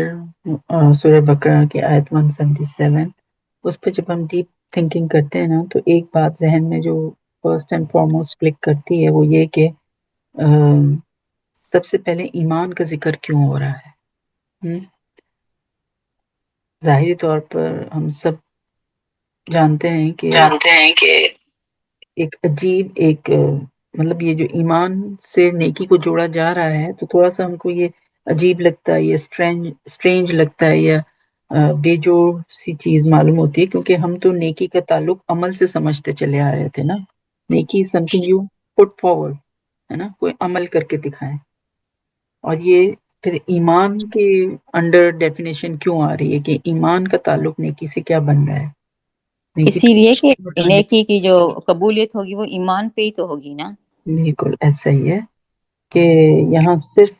سورہ بقرہ کی آیت 177، اس پہ جب ہم ڈیپ تھنکنگ کرتے ہیں نا تو ایک بات ذہن میں جو فرسٹ اینڈ فارموسٹ کلک کرتی ہے وہ یہ کہ سب سے پہلے ایمان کا ذکر کیوں ہو رہا ہے. ظاہری طور پر ہم سب جانتے ہیں کہ ایک عجیب ایک مطلب یہ جو ایمان سے نیکی کو جوڑا جا رہا ہے تو تھوڑا سا ہم کو یہ عجیب لگتا ہے، یہ اسٹرینج لگتا ہے، یا بے جوڑ سی چیز معلوم ہوتی ہے، کیونکہ ہم تو نیکی کا تعلق عمل سے سمجھتے چلے آ رہے تھے نا. نیکی some thing you put forward, ہے نا، کوئی عمل کر کے دکھائیں. اور یہ پھر ایمان کے انڈر ڈیفینیشن کیوں آ رہی ہے کہ ایمان کا تعلق نیکی سے کیا بن رہا ہے؟ اسی لیے کہ نیکی کی جو قبولیت ہوگی وہ ایمان پہ ہی تو ہوگی نا. بالکل ایسا ہی ہے کہ یہاں صرف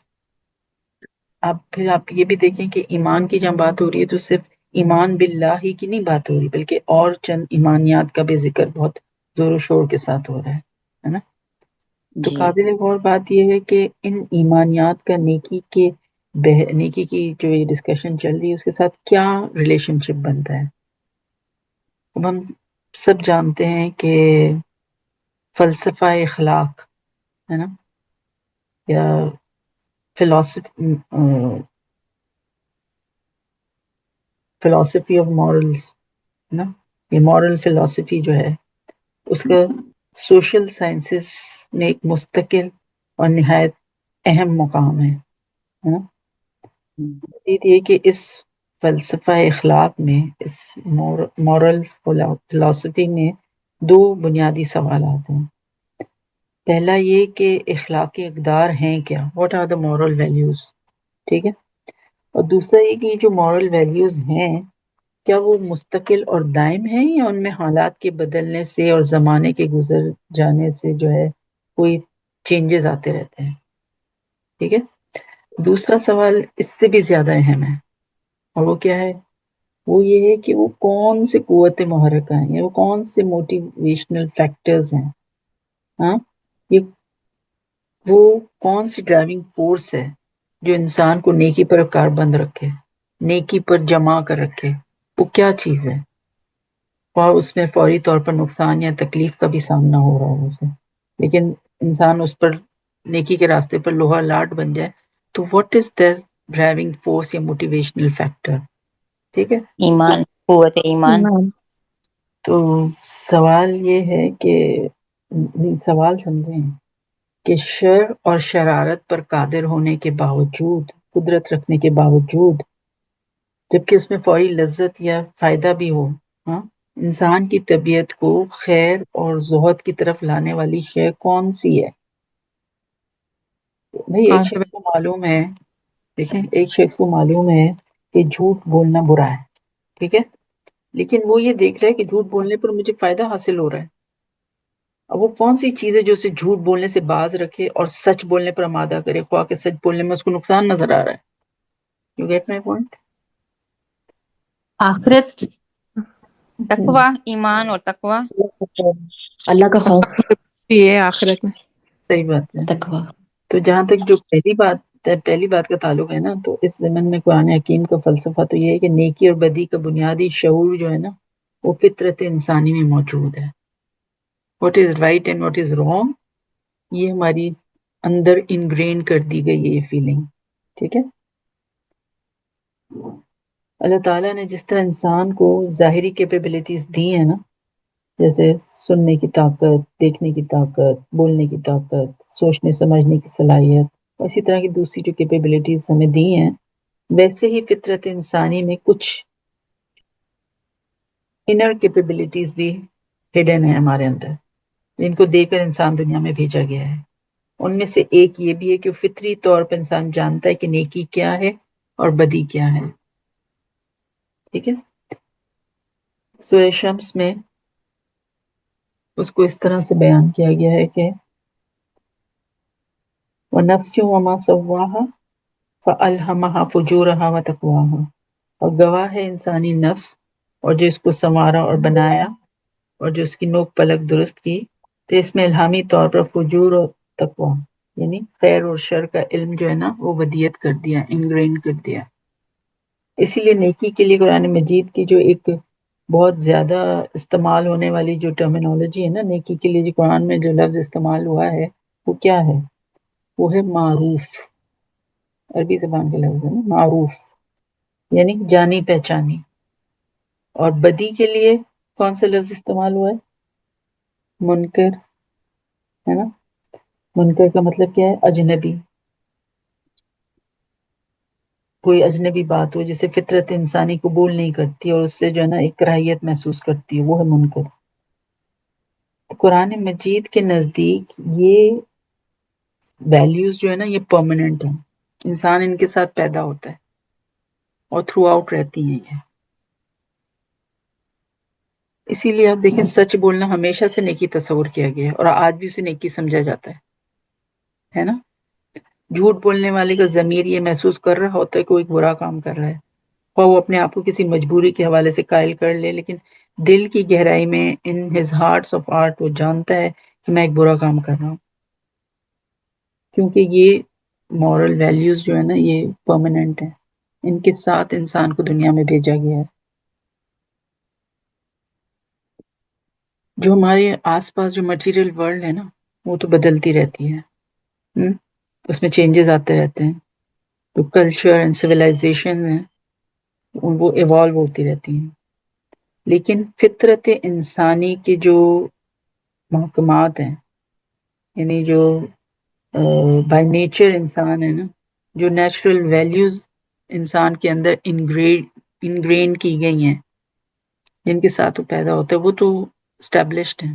پھر آپ یہ بھی دیکھیں کہ ایمان کی جب بات ہو رہی ہے تو صرف ایمان باللہ ہی کی نہیں بات ہو رہی، بلکہ اور چند ایمانیات کا بھی ذکر بہت زور و شور کے ساتھ ہو رہا ہے نا. تو جی قابل غور بات یہ ہے کہ ان ایمانیات کا نیکی کی جو یہ ڈسکشن چل رہی ہے اس کے ساتھ کیا ریلیشن شپ بنتا ہے. اب ہم سب جانتے ہیں کہ فلسفہ اخلاق ہے نا، یا فلسفی آف مورلز نا، یہ مورل فلسفی جو ہے اس کا سوشل سائنسز میں ایک مستقل اور نہایت اہم مقام ہے نا. یہ کہ اس فلسفہ اخلاق میں، اس مورل فلسفی میں دو بنیادی سوالات ہیں. پہلا یہ کہ اخلاقی اقدار ہیں کیا، what are the moral values, ٹھیک ہے. اور دوسرا یہ کہ جو مورل ویلیوز ہیں کیا وہ مستقل اور دائم ہیں یا ان میں حالات کے بدلنے سے اور زمانے کے گزر جانے سے جو ہے کوئی چینجز آتے رہتے ہیں. ٹھیک ہے. دوسرا سوال اس سے بھی زیادہ اہم ہے، اور وہ کیا ہے؟ وہ یہ ہے کہ وہ کون سے قوت محرکہ ہیں یا وہ کون سے موٹیویشنل فیکٹرز ہیں، ہاں، یہ وہ کون سی ڈرائیونگ فورس ہے جو انسان کو نیکی پر کاربند رکھے، نیکی پر جمع کر رکھے. وہ کیا چیز ہے؟ اور اس میں فوری طور پر نقصان یا تکلیف کا بھی سامنا ہو رہا ہے اسے، لیکن انسان اس پر نیکی کے راستے پر لوہا لاٹ بن جائے تو what is the driving force یا موٹیویشنل فیکٹر. ٹھیک ہے. ایمان، قوت ایمان. تو سوال یہ ہے کہ سوال سمجھیں کہ شر اور شرارت پر قادر ہونے کے باوجود، قدرت رکھنے کے باوجود، جبکہ اس میں فوری لذت یا فائدہ بھی ہو، ہاں، انسان کی طبیعت کو خیر اور زہد کی طرف لانے والی شے کون سی ہے؟ بھئی ایک شخص کو معلوم ہے، دیکھیں ایک شخص کو معلوم ہے کہ جھوٹ بولنا برا ہے، ٹھیک ہے، لیکن وہ یہ دیکھ رہا ہے کہ جھوٹ بولنے پر مجھے فائدہ حاصل ہو رہا ہے. اب وہ کون سی چیز ہے جو اسے جھوٹ بولنے سے باز رکھے اور سچ بولنے پر آمادہ کرے، خواہ کہ سچ بولنے میں اس کو نقصان نظر آ رہا ہے. You get my point? آخرت، تقوی، ایمان اور تقوی. اللہ کا خوف. یہ آخرت میں صحیح بات ہے. تقوی. تو جہاں تک جو پہلی بات کا تعلق ہے نا، تو اس ضمن میں قرآن حکیم کا فلسفہ تو یہ ہے کہ نیکی اور بدی کا بنیادی شعور جو ہے نا وہ فطرت انسانی میں موجود ہے. What is right and what is wrong, یہ ہماری اندر انگرین کر دی گئی ہے یہ فیلنگ. ٹھیک ہے. اللہ تعالیٰ نے جس طرح انسان کو ظاہری کیپیبلٹیز دی ہیں نا، جیسے سننے کی طاقت، دیکھنے کی طاقت، بولنے کی طاقت، سوچنے سمجھنے کی صلاحیت، اسی طرح کی دوسری جو کیپیبلٹیز ہمیں دی ہیں، ویسے ہی فطرت انسانی میں کچھ انر کیپیبلٹیز بھی ہڈن ہیں ہمارے اندر، جن کو دے کر انسان دنیا میں بھیجا گیا ہے. ان میں سے ایک یہ بھی ہے کہ فطری طور پر انسان جانتا ہے کہ نیکی کیا ہے اور بدی کیا ہے. ٹھیک ہے. سورہ شمس میں اس کو اس طرح سے بیان کیا گیا ہے کہ وَنَفْسٍ وَمَا سَوَّاهَا فَأَلْهَمَهَا فُجُورَهَا وَتَقْوَاهَا، اور گواہ ہے انسانی نفس اور جو اس کو سنوارا اور بنایا اور جو اس کی نوک پلک درست کی، تو اس میں الہامی طور پر فجور اور تقوی یعنی خیر اور شر کا علم جو ہے نا وہ ودیت کر دیا، انگرین کر دیا. اسی لیے نیکی کے لیے قرآن مجید کی جو ایک بہت زیادہ استعمال ہونے والی جو ٹرمینالوجی ہے نا، نیکی کے لیے جو قرآن میں جو لفظ استعمال ہوا ہے وہ کیا ہے؟ وہ ہے معروف. عربی زبان کا لفظ ہے نا معروف، یعنی جانی پہچانی. اور بدی کے لیے کون سا لفظ استعمال ہوا ہے؟ منکر، ہے نا. منکر کا مطلب کیا ہے؟ اجنبی. کوئی اجنبی بات ہو جسے فطرت انسانی قبول نہیں کرتی اور اس سے جو ہے نا ایک کراہیت محسوس کرتی ہے، وہ ہے منکر. تو قرآن مجید کے نزدیک یہ ویلیوز جو ہے نا یہ پرماننٹ ہیں، انسان ان کے ساتھ پیدا ہوتا ہے اور تھرو آؤٹ رہتی ہیں یہ. اسی لیے آپ دیکھیں سچ بولنا ہمیشہ سے نیکی تصور کیا گیا ہے اور آج بھی اسے نیکی سمجھا جاتا ہے نا. جھوٹ بولنے والے کا ضمیر یہ محسوس کر رہا ہوتا ہے کہ وہ ایک برا کام کر رہا ہے، اور وہ اپنے آپ کو کسی مجبوری کے حوالے سے قائل کر لے، لیکن دل کی گہرائی میں in his hearts of art وہ جانتا ہے کہ میں ایک برا کام کر رہا ہوں، کیونکہ یہ مورل ویلیوز جو ہے نا یہ پرماننٹ ہیں، ان کے ساتھ انسان کو دنیا میں بھیجا گیا ہے. جو ہمارے آس پاس جو مٹیریل ورلڈ ہے نا وہ تو بدلتی رہتی ہے، اس میں چینجز آتے رہتے ہیں. جو کلچر اینڈ سویلائزیشن ہیں وہ ایوالو ہوتی رہتی ہیں، لیکن فطرت انسانی کے جو محکمات ہیں، یعنی جو بائی نیچر انسان ہے نا، جو نیچرل ویلیوز انسان کے اندر انگرین کی گئی ہیں، جن کے ساتھ وہ پیدا ہوتا ہے، وہ تو اسٹیبلشڈ ہیں،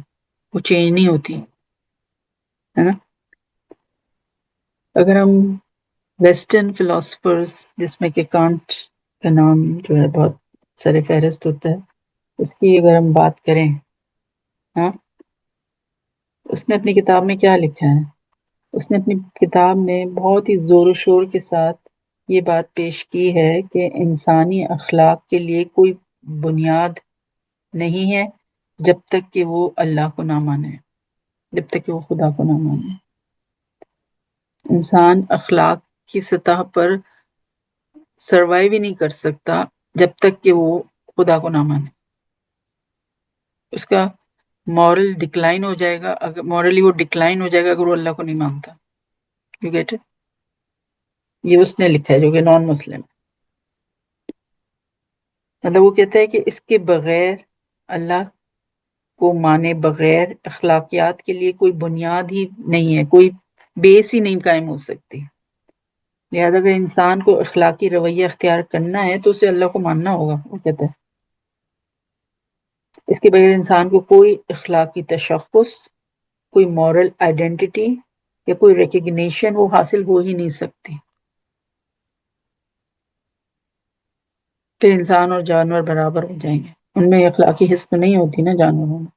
وہ چینج نہیں ہوتی ہے نا. اگر ہم ویسٹرن فلاسفرز جس میں کہ کانٹ کا نام جو ہے بہت سر فہرست ہوتا ہے، اس کی اگر ہم بات کریں، ہاں اس نے اپنی کتاب میں کیا لکھا ہے؟ اس نے اپنی کتاب میں بہت ہی زور و شور کے ساتھ یہ بات پیش کی ہے کہ انسانی اخلاق کے لیے کوئی بنیاد نہیں ہے جب تک کہ وہ اللہ کو نہ مانے، جب تک کہ وہ خدا کو نہ مانے. انسان اخلاق کی سطح پر سروائیو ہی نہیں کر سکتا جب تک کہ وہ خدا کو نہ مانے. اس کا مورل ڈکلائن ہو جائے گا، اگر مورلی وہ ڈکلائن ہو جائے گا اگر وہ اللہ کو نہیں مانتا. You get it? یہ اس نے لکھا ہے جو کہ نان مسلم، مطلب وہ کہتا ہے کہ اس کے بغیر اللہ کو مانے بغیر اخلاقیات کے لیے کوئی بنیاد ہی نہیں ہے، کوئی بیس ہی نہیں قائم ہو سکتی. لہذا اگر انسان کو اخلاقی رویہ اختیار کرنا ہے تو اسے اللہ کو ماننا ہوگا. وہ کہتا ہے اس کے بغیر انسان کو کوئی اخلاقی تشخص، کوئی مورل آئیڈینٹی یا کوئی ریکگنیشن وہ حاصل ہو ہی نہیں سکتی. پھر انسان اور جانور برابر ہو جائیں گے، ان میں اخلاقی حس تو نہیں ہوتی نا جانوروں میں.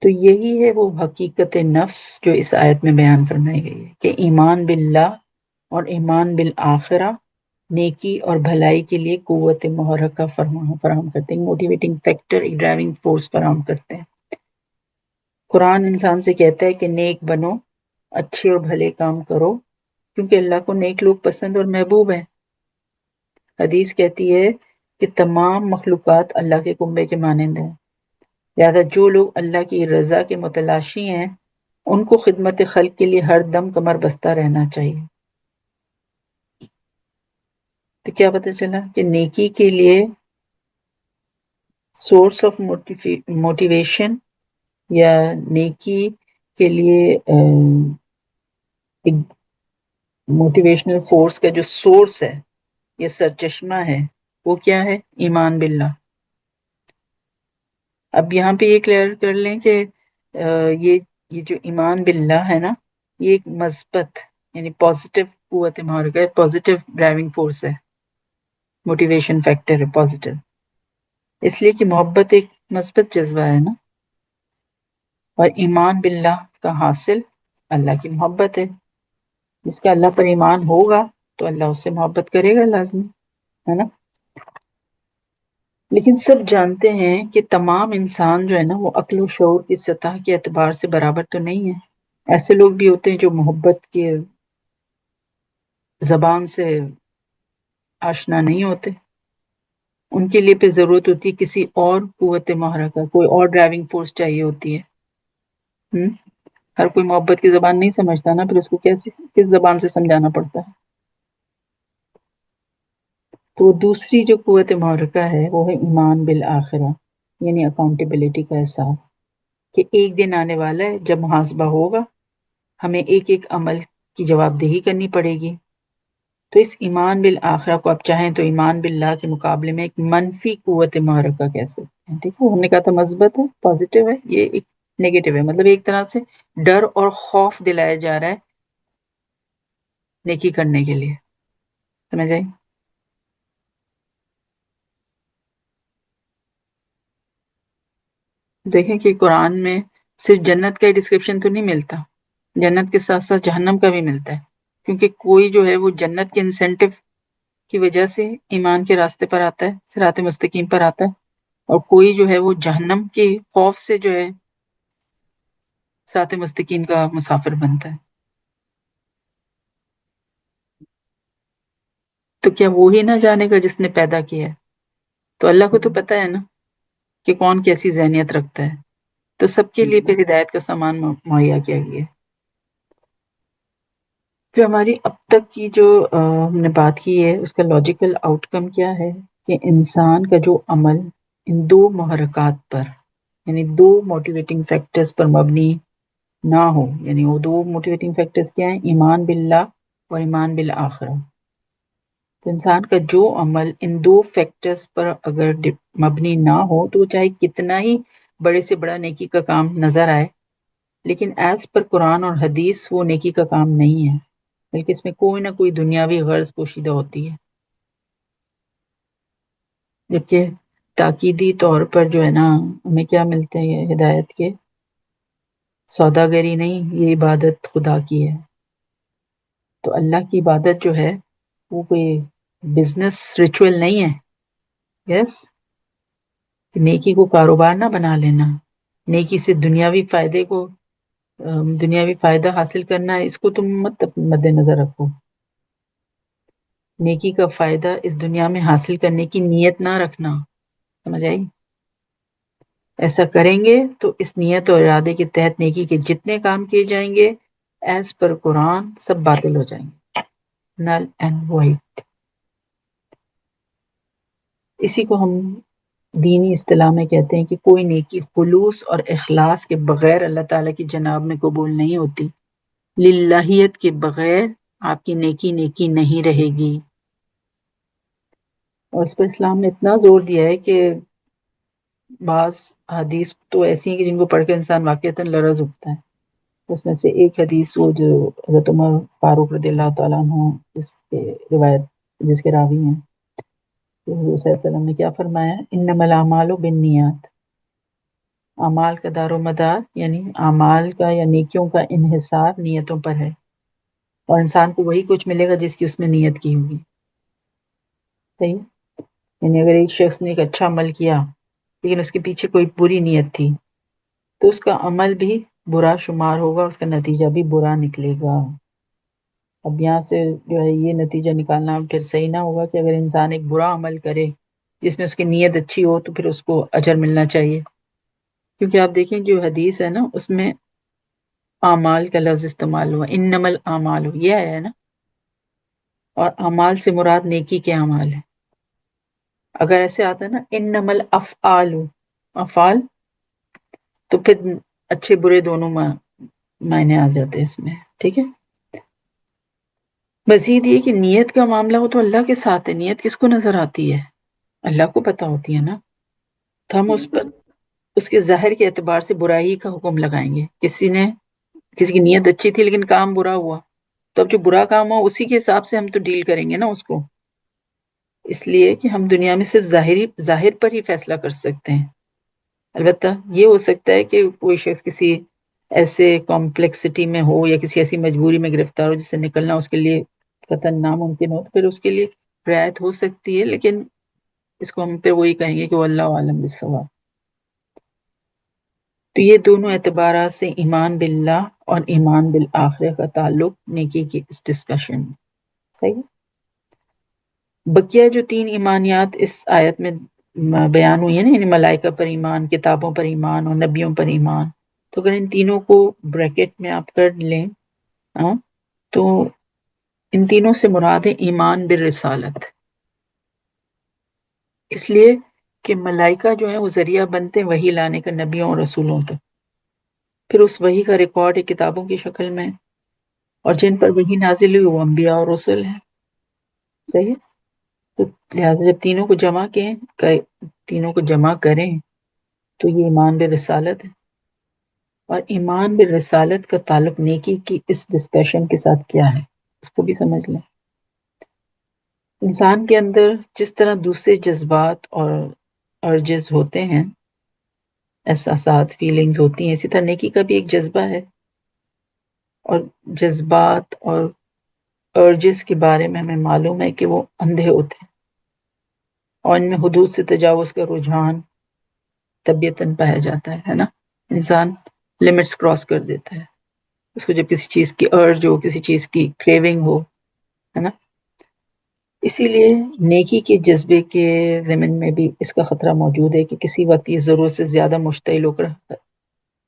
تو یہی ہے وہ حقیقت نفس جو اس آیت میں بیان فرمائی گئی ہے کہ ایمان باللہ اور ایمان بالآخرہ نیکی اور بھلائی کے لیے قوت محرکہ فراہم کرتے ہیں، موٹیویٹنگ فیکٹر، ڈرائیونگ فورس فراہم کرتے ہیں. قرآن انسان سے کہتا ہے کہ نیک بنو، اچھے اور بھلے کام کرو، کیونکہ اللہ کو نیک لوگ پسند اور محبوب ہیں. حدیث کہتی ہے کہ تمام مخلوقات اللہ کے کنبے کے مانند ہیں، لہذا جو لوگ اللہ کی رضا کے متلاشی ہیں ان کو خدمت خلق کے لیے ہر دم کمر بستہ رہنا چاہیے. تو کیا پتہ چلا کہ نیکی کے لیے سورس آف موٹیویشن یا نیکی کے لیے ایک موٹیویشنل فورس کا جو سورس ہے یہ سرچشمہ ہے، وہ کیا ہے؟ ایمان باللہ. اب یہاں پہ یہ کلیئر کر لیں کہ یہ جو ایمان باللہ ہے نا یہ ایک مثبت یعنی پازیٹیو قوت محرکہ ہے، پازیٹیو ڈرائیونگ فورس ہے، موٹیویشن فیکٹر ہے پازیٹیو، اس لیے کہ محبت ایک مثبت جذبہ ہے نا، اور ایمان باللہ کا حاصل اللہ کی محبت ہے. جس کا اللہ پر ایمان ہوگا تو اللہ اس سے محبت کرے گا لازمی، ہے نا. لیکن سب جانتے ہیں کہ تمام انسان جو ہے نا وہ عقل و شعور کی سطح کے اعتبار سے برابر تو نہیں ہے. ایسے لوگ بھی ہوتے ہیں جو محبت کی زبان سے آشنا نہیں ہوتے، ان کے لیے پھر ضرورت ہوتی ہے کسی اور قوت محرکہ، کوئی اور ڈرائیونگ فورس چاہیے ہوتی ہے. ہر کوئی محبت کی زبان نہیں سمجھتا نا، پھر اس کو کس زبان سے سمجھانا پڑتا ہے. تو دوسری جو قوت محرکہ ہے وہ ہے ایمان بالآخرہ، یعنی اکاؤنٹیبلٹی کا احساس کہ ایک دن آنے والا ہے جب محاسبہ ہوگا، ہمیں ایک ایک عمل کی جواب دہی کرنی پڑے گی. تو اس ایمان بالآخرہ کو آپ چاہیں تو ایمان باللہ کے مقابلے میں ایک منفی قوت محرکہ کہہ سکتے ہیں. ٹھیک ہے، ہم نے کہا تھا مثبت ہے، پازیٹیو ہے، یہ ایک نیگیٹو ہے، مطلب ایک طرح سے ڈر اور خوف دلایا جا رہا ہے نیکی کرنے کے لیے. سمجھ آئی؟ دیکھیں کہ قرآن میں صرف جنت کا ہی ڈسکرپشن تو نہیں ملتا، جنت کے ساتھ ساتھ جہنم کا بھی ملتا ہے، کیونکہ کوئی جو ہے وہ جنت کے انسینٹو کی وجہ سے ایمان کے راستے پر آتا ہے، صراط مستقیم پر آتا ہے، اور کوئی جو ہے وہ جہنم کے خوف سے جو ہے صراط مستقیم کا مسافر بنتا ہے. تو کیا وہی نہ جانے گا جس نے پیدا کیا ہے؟ تو اللہ کو تو پتہ ہے نا کہ کون کیسی ذہنیت رکھتا ہے، تو سب کے لیے پھر ہدایت کا سامان مہیا کیا گیا ہے. پھر ہماری اب تک کی جو ہم نے بات کی ہے اس کا لاجیکل آؤٹ کم کیا ہے کہ انسان کا جو عمل ان دو محرکات پر، یعنی دو موٹیویٹنگ فیکٹرز پر مبنی نہ ہو. یعنی وہ دو موٹیویٹنگ فیکٹرز کیا ہیں؟ ایمان باللہ اور ایمان بالآخرہ. تو انسان کا جو عمل ان دو فیکٹرز پر اگر مبنی نہ ہو تو وہ چاہے کتنا ہی بڑے سے بڑا نیکی کا کام نظر آئے، لیکن ایز پر قرآن اور حدیث وہ نیکی کا کام نہیں ہے، بلکہ اس میں کوئی نہ کوئی دنیاوی غرض پوشیدہ ہوتی ہے. جبکہ تاکیدی طور پر جو ہے نا ہمیں کیا ملتے ہیں یہ ہدایت کے؟ سوداگری نہیں، یہ عبادت خدا کی ہے. تو اللہ کی عبادت جو ہے وہ کوئی بزنس ریچول نہیں ہے. یس، نیکی کو کاروبار نہ بنا لینا، نیکی سے دنیاوی فائدہ حاصل کرنا، اس کو تم مت مد نظر رکھو. نیکی کا فائدہ اس دنیا میں حاصل کرنے کی نیت نہ رکھنا. سمجھ آئی؟ ایسا کریں گے تو اس نیت اور ارادے کے تحت نیکی کے جتنے کام کیے جائیں گے ایز پر قرآن سب باطل ہو جائیں گے، نل اینڈ وائڈ. اسی کو ہم دینی اصطلاح میں کہتے ہیں کہ کوئی نیکی خلوص اور اخلاص کے بغیر اللہ تعالیٰ کی جناب میں قبول نہیں ہوتی. للہیت کے بغیر آپ کی نیکی نہیں رہے گی. اور اس پر اسلام نے اتنا زور دیا ہے کہ بعض حدیث تو ایسی ہیں کہ جن کو پڑھ کے انسان واقعتاً لرز اٹھتا ہے. اس میں سے ایک حدیث وہ جو حضرت عمر فاروق رضی اللہ تعالیٰ عنہ جس کے راوی ہیں، حضور صلی اللہ علیہ وسلم نے کیا فرمایا؟ انما الاعمال بالنیات. اعمال کا دار و مدار، یعنی اعمال کا یا نیکیوں کا انحصار نیتوں پر ہے، اور انسان کو وہی کچھ ملے گا جس کی اس نے نیت کی ہوگی. صحیح؟ یعنی اگر ایک شخص نے ایک اچھا عمل کیا لیکن اس کے پیچھے کوئی بری نیت تھی تو اس کا عمل بھی برا شمار ہوگا، اس کا نتیجہ بھی برا نکلے گا. اب یہاں سے جو ہے یہ نتیجہ نکالنا پھر صحیح نہ ہوگا کہ اگر انسان ایک برا عمل کرے جس میں اس کی نیت اچھی ہو تو پھر اس کو اجر ملنا چاہیے. کیونکہ آپ دیکھیں جو حدیث ہے نا اس میں اعمال کا لفظ استعمال ہوا، انما الاعمال یہ ہے نا، اور اعمال سے مراد نیکی کے اعمال ہیں. اگر ایسے آتا ہے نا انما الافعال، افعال، تو پھر اچھے برے دونوں معنی آ جاتے ہیں اس میں. ٹھیک ہے؟ مزید یہ کہ نیت کا معاملہ ہو تو اللہ کے ساتھ ہے. نیت کس کو نظر آتی ہے؟ اللہ کو پتہ ہوتی ہے نا. تو ہم اس پر اس کے ظاہر کے اعتبار سے برائی کا حکم لگائیں گے. کسی کی نیت اچھی تھی لیکن کام برا ہوا، تو اب جو برا کام ہوا اسی کے حساب سے ہم تو ڈیل کریں گے نا اس کو. اس لیے کہ ہم دنیا میں صرف ظاہر پر ہی فیصلہ کر سکتے ہیں. البتہ یہ ہو سکتا ہے کہ کوئی شخص کسی ایسے کمپلیکسٹی میں ہو یا کسی ایسی مجبوری میں گرفتار ہو جس سے نکلنا اس کے لیے قطعاً ناممکن ہو، تو پھر اس کے لیے رعایت ہو سکتی ہے، لیکن اس کو ہم پھر وہی کہیں گے کہ واللہ عالم بالصواب. تو یہ دونوں اعتبارات سے ایمان باللہ اور ایمان بالآخرہ کا تعلق نیکی کی اس ڈسکشن میں. صحیح. بقیہ جو 3 ایمانیات اس آیت میں بیان ہوئی ہیں نا، یعنی ملائکہ پر ایمان، کتابوں پر ایمان اور نبیوں پر ایمان، تو اگر ان تینوں کو بریکٹ میں آپ کر لیں تو ان تینوں سے مراد ہے ایمان بالرسالت. اس لیے کہ ملائکہ جو ہیں وہ ذریعہ بنتے ہیں وحی لانے کا نبیوں اور رسولوں تک. پھر اس وحی کا ریکارڈ ہے کتابوں کی شکل میں، اور جن پر وحی نازل ہوئی وہ انبیاء اور رسول ہیں. صحیح. تو لہٰذا جب تینوں کو جمع کریں تو یہ ایمان بالرسالت ہے. اور ایمان بالرسالت کا تعلق نیکی کی اس ڈسکشن کے ساتھ کیا ہے؟ اس کو بھی سمجھ لیں۔ انسان کے اندر جس طرح دوسرے جذبات اور ارجز ہوتے ہیں، احساسات، فیلنگز ہوتی ہیں، اسی طرح نیکی کا بھی ایک جذبہ ہے، اور جذبات اور ارجز کے بارے میں ہمیں معلوم ہے کہ وہ اندھے ہوتے ہیں، اور ان میں حدود سے تجاوز کا رجحان طبیعتاً پایا جاتا ہے نا۔ انسان لمٹس کراس کر دیتا ہے، اس کو جب کسی چیز کی ارج ہو، کسی چیز کی کریونگ ہو، ہے نا۔ اسی لیے نیکی کے جذبے کے ضمن میں بھی اس کا خطرہ موجود ہے کہ کسی وقت یہ ضرورت سے زیادہ مشتعل ہو کر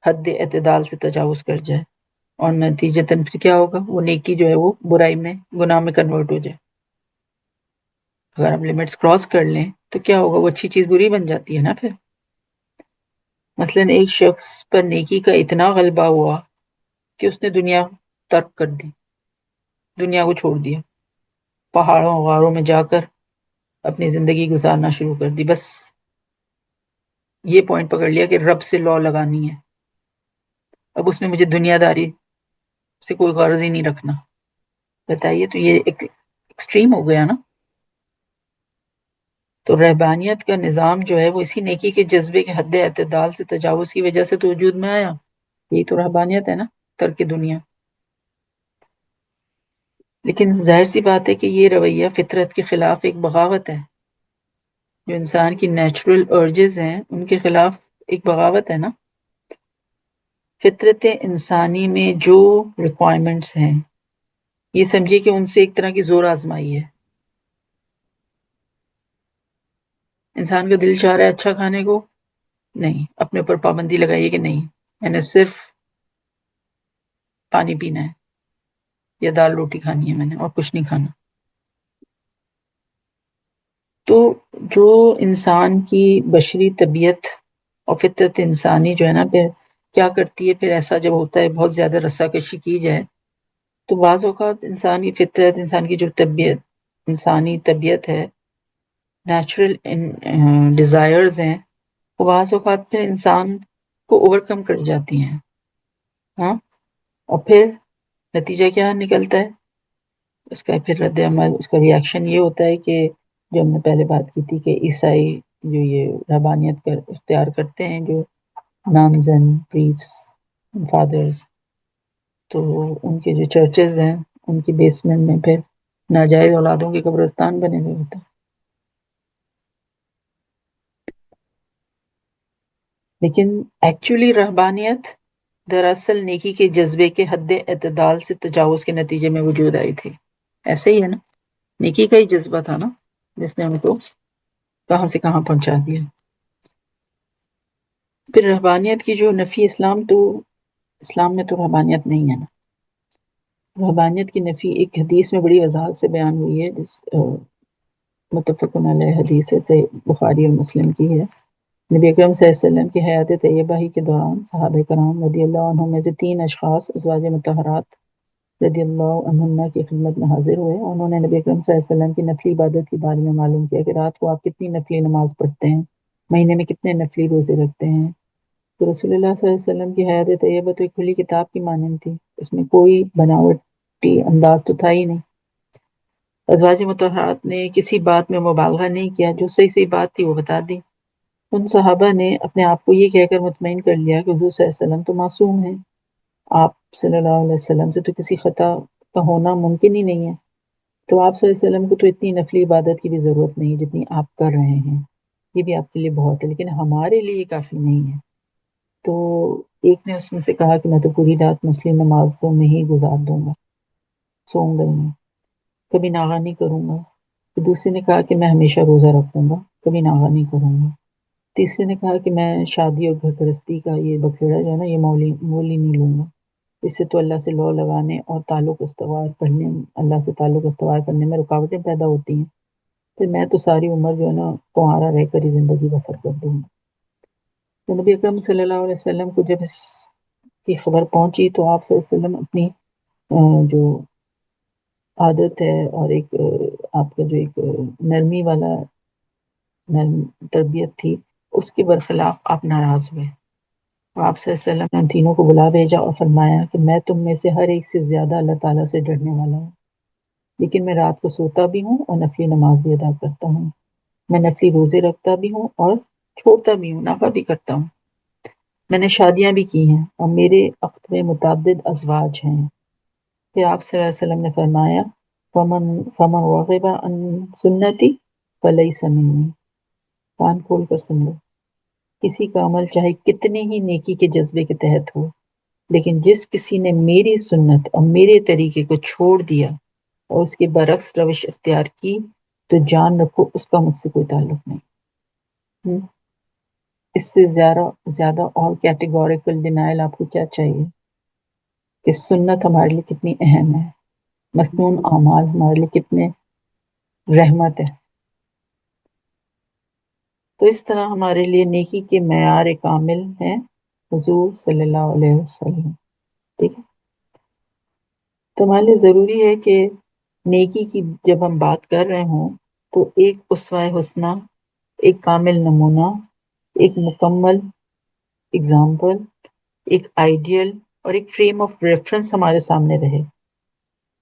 حد اعتدال سے تجاوز کر جائے، اور نتیجتاً پھر کیا ہوگا، وہ نیکی جو ہے وہ برائی میں، گناہ میں کنورٹ ہو جائے۔ اگر ہم لمٹس کراس کر لیں تو کیا ہوگا، وہ اچھی چیز بری بن جاتی ہے نا پھر۔ مثلاً ایک شخص پر نیکی کا اتنا غلبہ ہوا کہ اس نے دنیا ترک کر دی، دنیا کو چھوڑ دیا، پہاڑوں غاروں میں جا کر اپنی زندگی گزارنا شروع کر دی، بس یہ پوائنٹ پکڑ لیا کہ رب سے لا لگانی ہے، اب اس میں مجھے دنیا داری سے کوئی غرض ہی نہیں رکھنا۔ بتائیے، تو یہ ایک ایکسٹریم ہو گیا نا۔ تو رہبانیت کا نظام جو ہے وہ اسی نیکی کے جذبے کے حد اعتدال سے تجاوز کی وجہ سے تو وجود میں آیا۔ یہی تو رہبانیت ہے نا، ترک دنیا۔ لیکن ظاہر سی بات ہے کہ یہ رویہ فطرت کے خلاف ایک بغاوت ہے، جو انسان کی نیچرل ارجز ہیں ان کے خلاف ایک بغاوت ہے نا۔ فطرت انسانی میں جو ریکوائرمنٹس ہیں، یہ سمجھیے کہ ان سے ایک طرح کی زور آزمائی ہے۔ انسان کا دل چاہ رہا ہے اچھا کھانے کو، نہیں، اپنے اوپر پابندی لگائیے کہ نہیں، میں نے صرف پانی پینا ہے یا دال روٹی کھانی ہے میں نے، اور کچھ نہیں کھانا۔ تو جو انسان کی بشری طبیعت اور فطرت انسانی جو ہے نا، پھر کیا کرتی ہے، پھر ایسا جب ہوتا ہے بہت زیادہ رساکشی کی جائے تو بعض اوقات انسان کی فطرت، انسان کی جو طبیعت، انسانی طبیعت ہے، نیچرل ڈیزائرز ہیں، وہ بعض اوقات پھر انسان کو اوور کم کر جاتی ہیں، ہاں، اور پھر نتیجہ کیا نکلتا ہے، اس کا پھر رد عمل، اس کا ریئیکشن یہ ہوتا ہے کہ جو ہم نے پہلے بات کی تھی کہ عیسائی جو یہ رہبانیت کر اختیار کرتے ہیں، جو نانز اینڈ پریسٹ فادرز، تو ان کے جو چرچز ہیں ان کی بیسمنٹ میں پھر ناجائز اولادوں کے قبرستان بنے ہوئے ہوتے ہیں۔ لیکن ایکچولی رہبانیت دراصل نیکی کے جذبے کے حد اعتدال سے تجاوز کے نتیجے میں وجود آئی تھی۔ ایسے ہی ہے نا، نیکی کا ہی جذبہ تھا نا جس نے ان کو کہاں سے کہاں پہنچا دیا۔ پھر رہبانیت کی جو نفی، اسلام میں تو رہبانیت نہیں ہے نا۔ رہبانیت کی نفی ایک حدیث میں بڑی وضاحت سے بیان ہوئی ہے، متفق علیہ حدیث سے بخاری اور مسلم کی ہے۔ نبی اکرم صلی اللہ علیہ وسلم کی حیات طیبہ ہی کے دوران صحابہ کرام رضی اللہ عنہم میں سے 3 اشخاص ازواج مطہرات رضی اللہ عنہن کی خدمت میں حاضر ہوئے، اور انہوں نے نبی اکرم صلی اللہ علیہ وسلم کی نفلی عبادت کے بارے میں معلوم کیا کہ رات کو آپ کتنی نفلی نماز پڑھتے ہیں، مہینے میں کتنے نفلی روزے رکھتے ہیں۔ تو رسول اللہ صلی اللہ علیہ وسلم کی حیات طیبہ تو ایک کھلی کتاب کی مانند تھی، اس میں کوئی بناوٹی انداز تو تھا ہی نہیں۔ ازواج مطہرات نے کسی بات میں مبالغہ نہیں کیا، جو صحیح بات تھی وہ بتا دی۔ ان صحابہ نے اپنے آپ کو یہ کہہ کر مطمئن کر لیا کہ حضور صلی اللہ علیہ وسلم تو معصوم ہیں، آپ صلی اللہ علیہ وسلم سے تو کسی خطا کا ہونا ممکن ہی نہیں ہے، تو آپ صلی اللہ علیہ وسلم کو تو اتنی نفلی عبادت کی بھی ضرورت نہیں جتنی آپ کر رہے ہیں، یہ بھی آپ کے لیے بہت ہے، لیکن ہمارے لیے کافی نہیں ہے۔ تو ایک نے اس میں سے کہا کہ میں تو پوری رات نفلی نمازوں میں ہی گزار دوں گا، سوؤں گا نہیں، کبھی ناغہ نہیں کروں گا۔ تو دوسرے نے کہا کہ میں ہمیشہ روزہ رکھوں گا، کبھی ناغہ نہیں کروں گا۔ تیسرے نے کہا کہ میں شادی اور گھر گرہستی کا یہ بکھیڑا جو ہے نا، یہ مول ہی نہیں لوں گا، اس سے تو اللہ سے لو لگانے اور تعلق استوار کرنے، اللہ سے تعلق استوار کرنے میں رکاوٹیں پیدا ہوتی ہیں، تو میں تو ساری عمر جو ہے نا کنوارا رہ کر ہی زندگی بسر کر دوں گا۔ تو نبی اکرم صلی اللہ علیہ وسلم کو جب اس کی خبر پہنچی تو آپ صلی اللہ علیہ وسلم اپنی جو عادت ہے اور ایک آپ کا جو ایک نرمی والا تربیت تھی، اس کے برخلاف آپ ناراض ہوئے، اور آپ صلی اللہ علیہ وسلم نے ان تینوں کو بلا بھیجا اور فرمایا کہ میں تم میں سے ہر ایک سے زیادہ اللہ تعالیٰ سے ڈرنے والا ہوں، لیکن میں رات کو سوتا بھی ہوں اور نفلی نماز بھی ادا کرتا ہوں، میں نفلی روزے رکھتا بھی ہوں اور چھوڑتا بھی ہوں، نافع بھی کرتا ہوں، میں نے شادیاں بھی کی ہیں اور میرے عقد میں متعدد ازواج ہیں۔ پھر آپ صلی اللہ علیہ وسلم نے فرمایا فمن رغب عن سنتی فلیس منی، کان کھول کر سن لو، کسی کا عمل چاہے کتنے ہی نیکی کے جذبے کے تحت ہو، لیکن جس کسی نے میری سنت اور میرے طریقے کو چھوڑ دیا اور اس کے برعکس روش اختیار کی تو جان رکھو اس کا مجھ سے کوئی تعلق نہیں۔ اس سے زیادہ اور کیٹیگوریکل ڈینائل آپ کو کیا چاہیے کہ سنت ہمارے لیے کتنی اہم ہے، مسنون اعمال ہمارے لیے کتنے رحمت ہے۔ تو اس طرح ہمارے لیے نیکی کے معیار کامل ہیں حضور صلی اللہ علیہ وسلم، ٹھیک ہے۔ تو ہمارے لیے ضروری ہے کہ نیکی کی جب ہم بات کر رہے ہوں تو ایک اسوہ حسنہ، ایک کامل نمونہ، ایک مکمل اگزامپل، ایک آئیڈیل اور ایک فریم آف ریفرنس ہمارے سامنے رہے،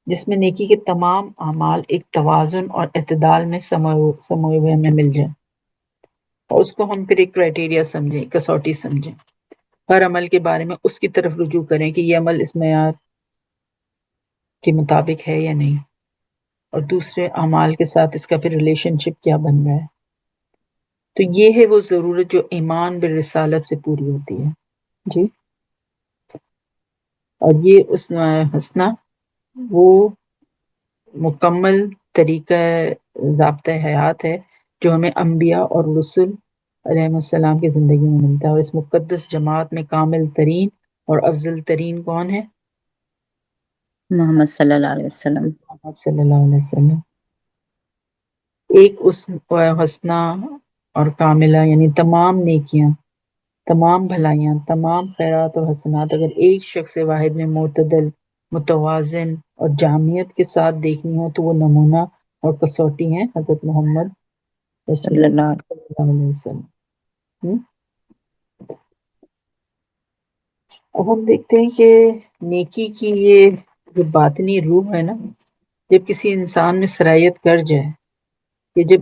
جس میں نیکی کے تمام اعمال ایک توازن اور اعتدال میں سموئے ہوئے ہمیں مل جائیں، اور اس کو ہم پھر ایک کرائٹیریا سمجھیں، کسوٹی سمجھیں، ہر عمل کے بارے میں اس کی طرف رجوع کریں کہ یہ عمل اس معیار کے مطابق ہے یا نہیں، اور دوسرے اعمال کے ساتھ اس کا پھر ریلیشن شپ کیا بن رہا ہے۔ تو یہ ہے وہ ضرورت جو ایمان بالرسالت سے پوری ہوتی ہے، جی۔ اور یہ اس حسنہ وہ مکمل طریقہ ضابطۂ حیات ہے جو ہمیں انبیاء اور رسل علیہ السلام کی زندگی میں ملتا ہے، اور اس مقدس جماعت میں کامل ترین اور افضل ترین کون ہے؟ محمد صلی اللہ علیہ وسلم۔ محمد صلی اللہ علیہ وسلم۔ ایک اس حسنہ اور کاملہ یعنی تمام نیکیاں، تمام بھلائیاں، تمام خیرات اور حسنات اگر ایک شخص واحد میں معتدل، متوازن اور جامعیت کے ساتھ دیکھنی ہو تو وہ نمونہ اور کسوٹی ہیں حضرت محمد رسول صلی اللہ اللہ صلی اللہ علیہ وسلم۔ اب ہم دیکھتے ہیں کہ نیکی کی یہ جو باطنی روح ہے نا، جب کسی انسان میں سرایت کر جائے، کہ جب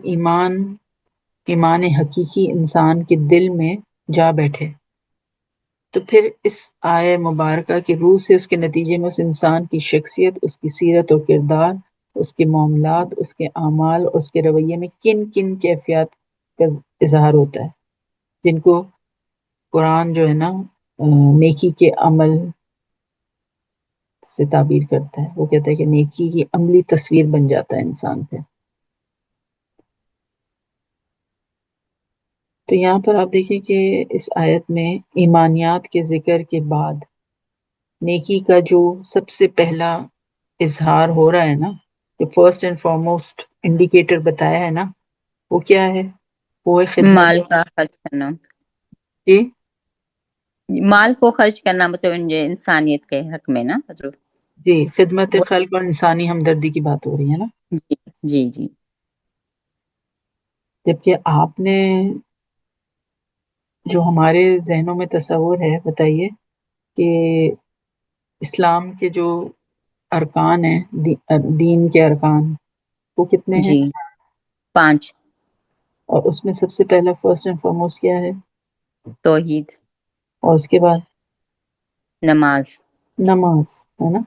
ایمان حقیقی انسان کے دل میں جا بیٹھے، تو پھر اس آیہ مبارکہ کی روح سے اس کے نتیجے میں اس انسان کی شخصیت، اس کی سیرت و کردار، اس کے معاملات، اس کے اعمال اور اس کے رویے میں کن کن کیفیات کا اظہار ہوتا ہے، جن کو قرآن جو ہے نا نیکی کے عمل سے تعبیر کرتا ہے۔ وہ کہتا ہے کہ نیکی کی عملی تصویر بن جاتا ہے انسان پہ۔ تو یہاں پر آپ دیکھیں کہ اس آیت میں ایمانیات کے ذکر کے بعد نیکی کا جو سب سے پہلا اظہار ہو رہا ہے نا، جو فرسٹ اینڈ فارموسٹ انڈیکیٹر بتایا ہے نا، وہ کیا ہے؟ وہ ہے خدمت۔ مال کا خرچ کرنا، جی مال کو خرچ کرنا مطلب انسانیت کے حق میں نا حضرت۔ جی، خدمت وہ خلق اور انسانی ہمدردی کی بات ہو رہی ہے نا۔ جی جی جی جبکہ آپ نے جو ہمارے ذہنوں میں تصور ہے، بتائیے کہ اسلام کے جو ارکان ہیں، دین کے ارکان، وہ کتنے ہیں؟ جی 5، اور اس میں سب سے پہلا فرسٹ اینڈ فارموسٹ کیا ہے؟ توحید، اور اس کے بعد نماز، نماز ہے نا،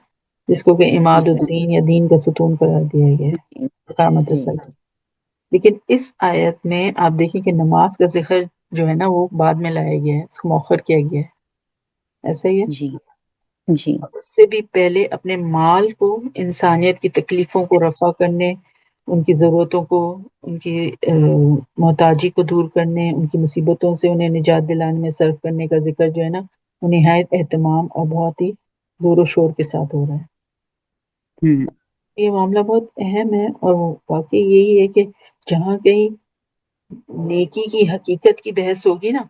جس کو کہ جی عماد الدین یا دین کا ستون قرار دیا گیا ہے، جی اقامت جی الصلاۃ۔ لیکن اس آیت میں آپ دیکھیں کہ نماز کا ذکر جو ہے نا وہ بعد میں لایا گیا ہے، اس کو مؤخر کیا گیا ہے، ایسا ہی ہے۔ جی جی اس سے بھی پہلے اپنے مال کو انسانیت کی تکلیفوں کو رفع کرنے، ان کی ضرورتوں کو، ان کی محتاجی کو دور کرنے، ان کی مصیبتوں سے انہیں نجات دلانے میں صرف کرنے کا ذکر جو ہے نا وہ نہایت اہتمام اور بہت ہی زور و شور کے ساتھ ہو رہا ہے۔ ہوں یہ معاملہ بہت اہم ہے، اور واقعی یہی ہے کہ جہاں کہیں نیکی کی حقیقت کی بحث ہوگی نا،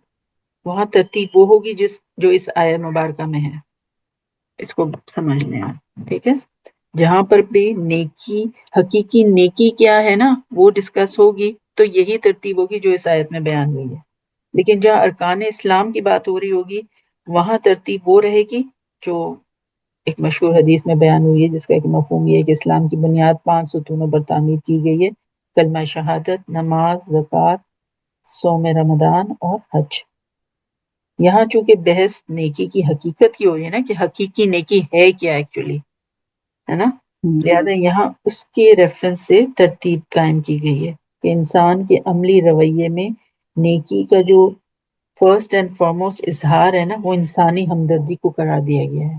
وہاں ترتیب وہ ہوگی جو اس آیہ مبارکہ میں ہے، اس کو سمجھ لیں آپ، ٹھیک ہے۔ جہاں پر بھی نیکی، حقیقی نیکی کیا ہے نا وہ ڈسکس ہوگی تو یہی ترتیب ہوگی جو اس آیت میں بیان ہوئی ہے۔ لیکن جہاں ارکان اسلام کی بات ہو رہی ہوگی وہاں ترتیب وہ رہے گی جو ایک مشہور حدیث میں بیان ہوئی ہے، جس کا ایک مفہوم یہ ہے کہ اسلام کی بنیاد 5 ستونوں پر تعمیر کی گئی ہے: کلمہ شہادت، نماز، زکوٰۃ، صوم رمضان اور حج۔ یہاں چونکہ بحث نیکی کی حقیقت کی ہو رہی ہے نا، کہ حقیقی نیکی ہے کیا ایکچولی، ہے نا، لہذا یہاں اس کے ریفرنس سے ترتیب قائم کی گئی ہے کہ انسان کے عملی رویے میں نیکی کا جو فرسٹ اینڈ فارموسٹ اظہار ہے نا، وہ انسانی ہمدردی کو قرار دیا گیا ہے۔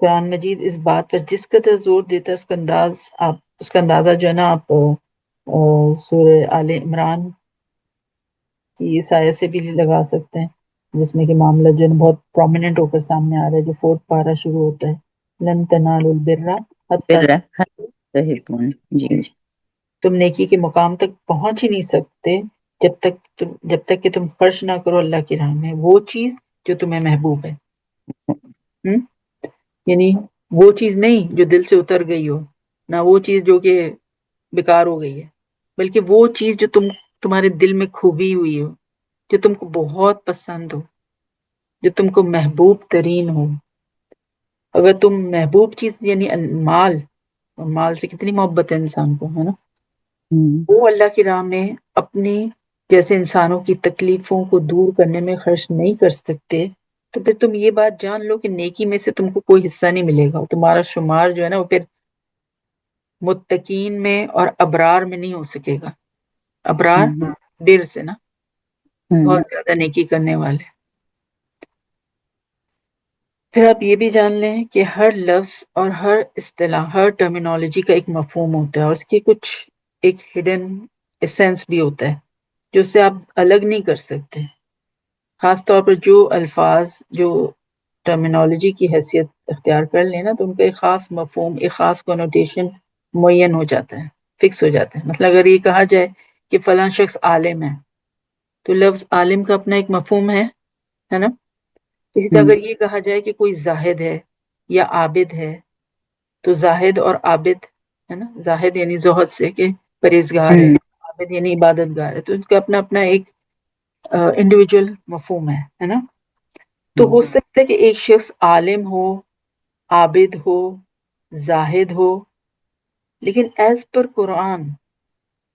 قرآن مجید اس بات پر جس قدر زور دیتا ہے، اس کا اندازہ جو ہے نا آپ سورہ آل عمران کی اس آیت سے بھی لگا سکتے ہیں، جس میں کہ معاملہ جو ہے بہت پرومیننٹ ہو کر سامنے آ رہا ہے، جو 4 پارہ شروع ہوتا ہے: لن تنالوا البر حتی جی تم نیکی کے مقام تک پہنچ ہی نہیں سکتے جب تک کہ تم خرچ نہ کرو اللہ کی راہ میں وہ چیز جو تمہیں محبوب ہے۔ یعنی وہ چیز نہیں جو دل سے اتر گئی ہو، نہ وہ چیز جو کہ بیکار ہو گئی ہے، بلکہ وہ چیز جو تمہارے دل میں کھوبی ہوئی ہو، جو تم کو بہت پسند ہو، جو تم کو محبوب ترین ہو۔ اگر تم محبوب چیز یعنی مال، اور مال سے کتنی محبت ہے انسان کو، ہے نا، وہ اللہ کی راہ میں اپنی جیسے انسانوں کی تکلیفوں کو دور کرنے میں خرچ نہیں کر سکتے، تو پھر تم یہ بات جان لو کہ نیکی میں سے تم کو کوئی حصہ نہیں ملے گا، تمہارا شمار جو ہے نا وہ پھر متقین میں اور ابرار میں نہیں ہو سکے گا۔ ابرار بر سے نا، بہت زیادہ نیکی کرنے والے۔ پھر آپ یہ بھی جان لیں کہ ہر لفظ اور ہر اصطلاح، ہر ٹرمینالوجی کا ایک مفہوم ہوتا ہے، اور اس کی کچھ ایک ہڈن ایسنس بھی ہوتا ہے جو اسے آپ الگ نہیں کر سکتے۔ خاص طور پر جو الفاظ جو ٹرمینالوجی کی حیثیت اختیار کر لینا، تو ان کا ایک خاص مفہوم، ایک خاص کنوٹیشن معین ہو جاتا ہے، فکس ہو جاتا ہے۔ مطلب اگر یہ کہا جائے کہ فلاں شخص عالم ہے، تو لفظ عالم کا اپنا ایک مفہوم ہے نا۔ اسی طرح اگر یہ کہا جائے کہ کوئی زاہد ہے یا عابد ہے، تو زاہد اور عابد، ہے نا، زاہد یعنی زہد سے کہ پرہیزگار ہے، عابد یعنی عبادت گار ہے، تو اس کا اپنا اپنا ایک انڈیویجول مفہوم ہے نا۔ تو ہو سکتا ہے کہ ایک شخص عالم ہو، عابد ہو، زاہد ہو، لیکن ایز پر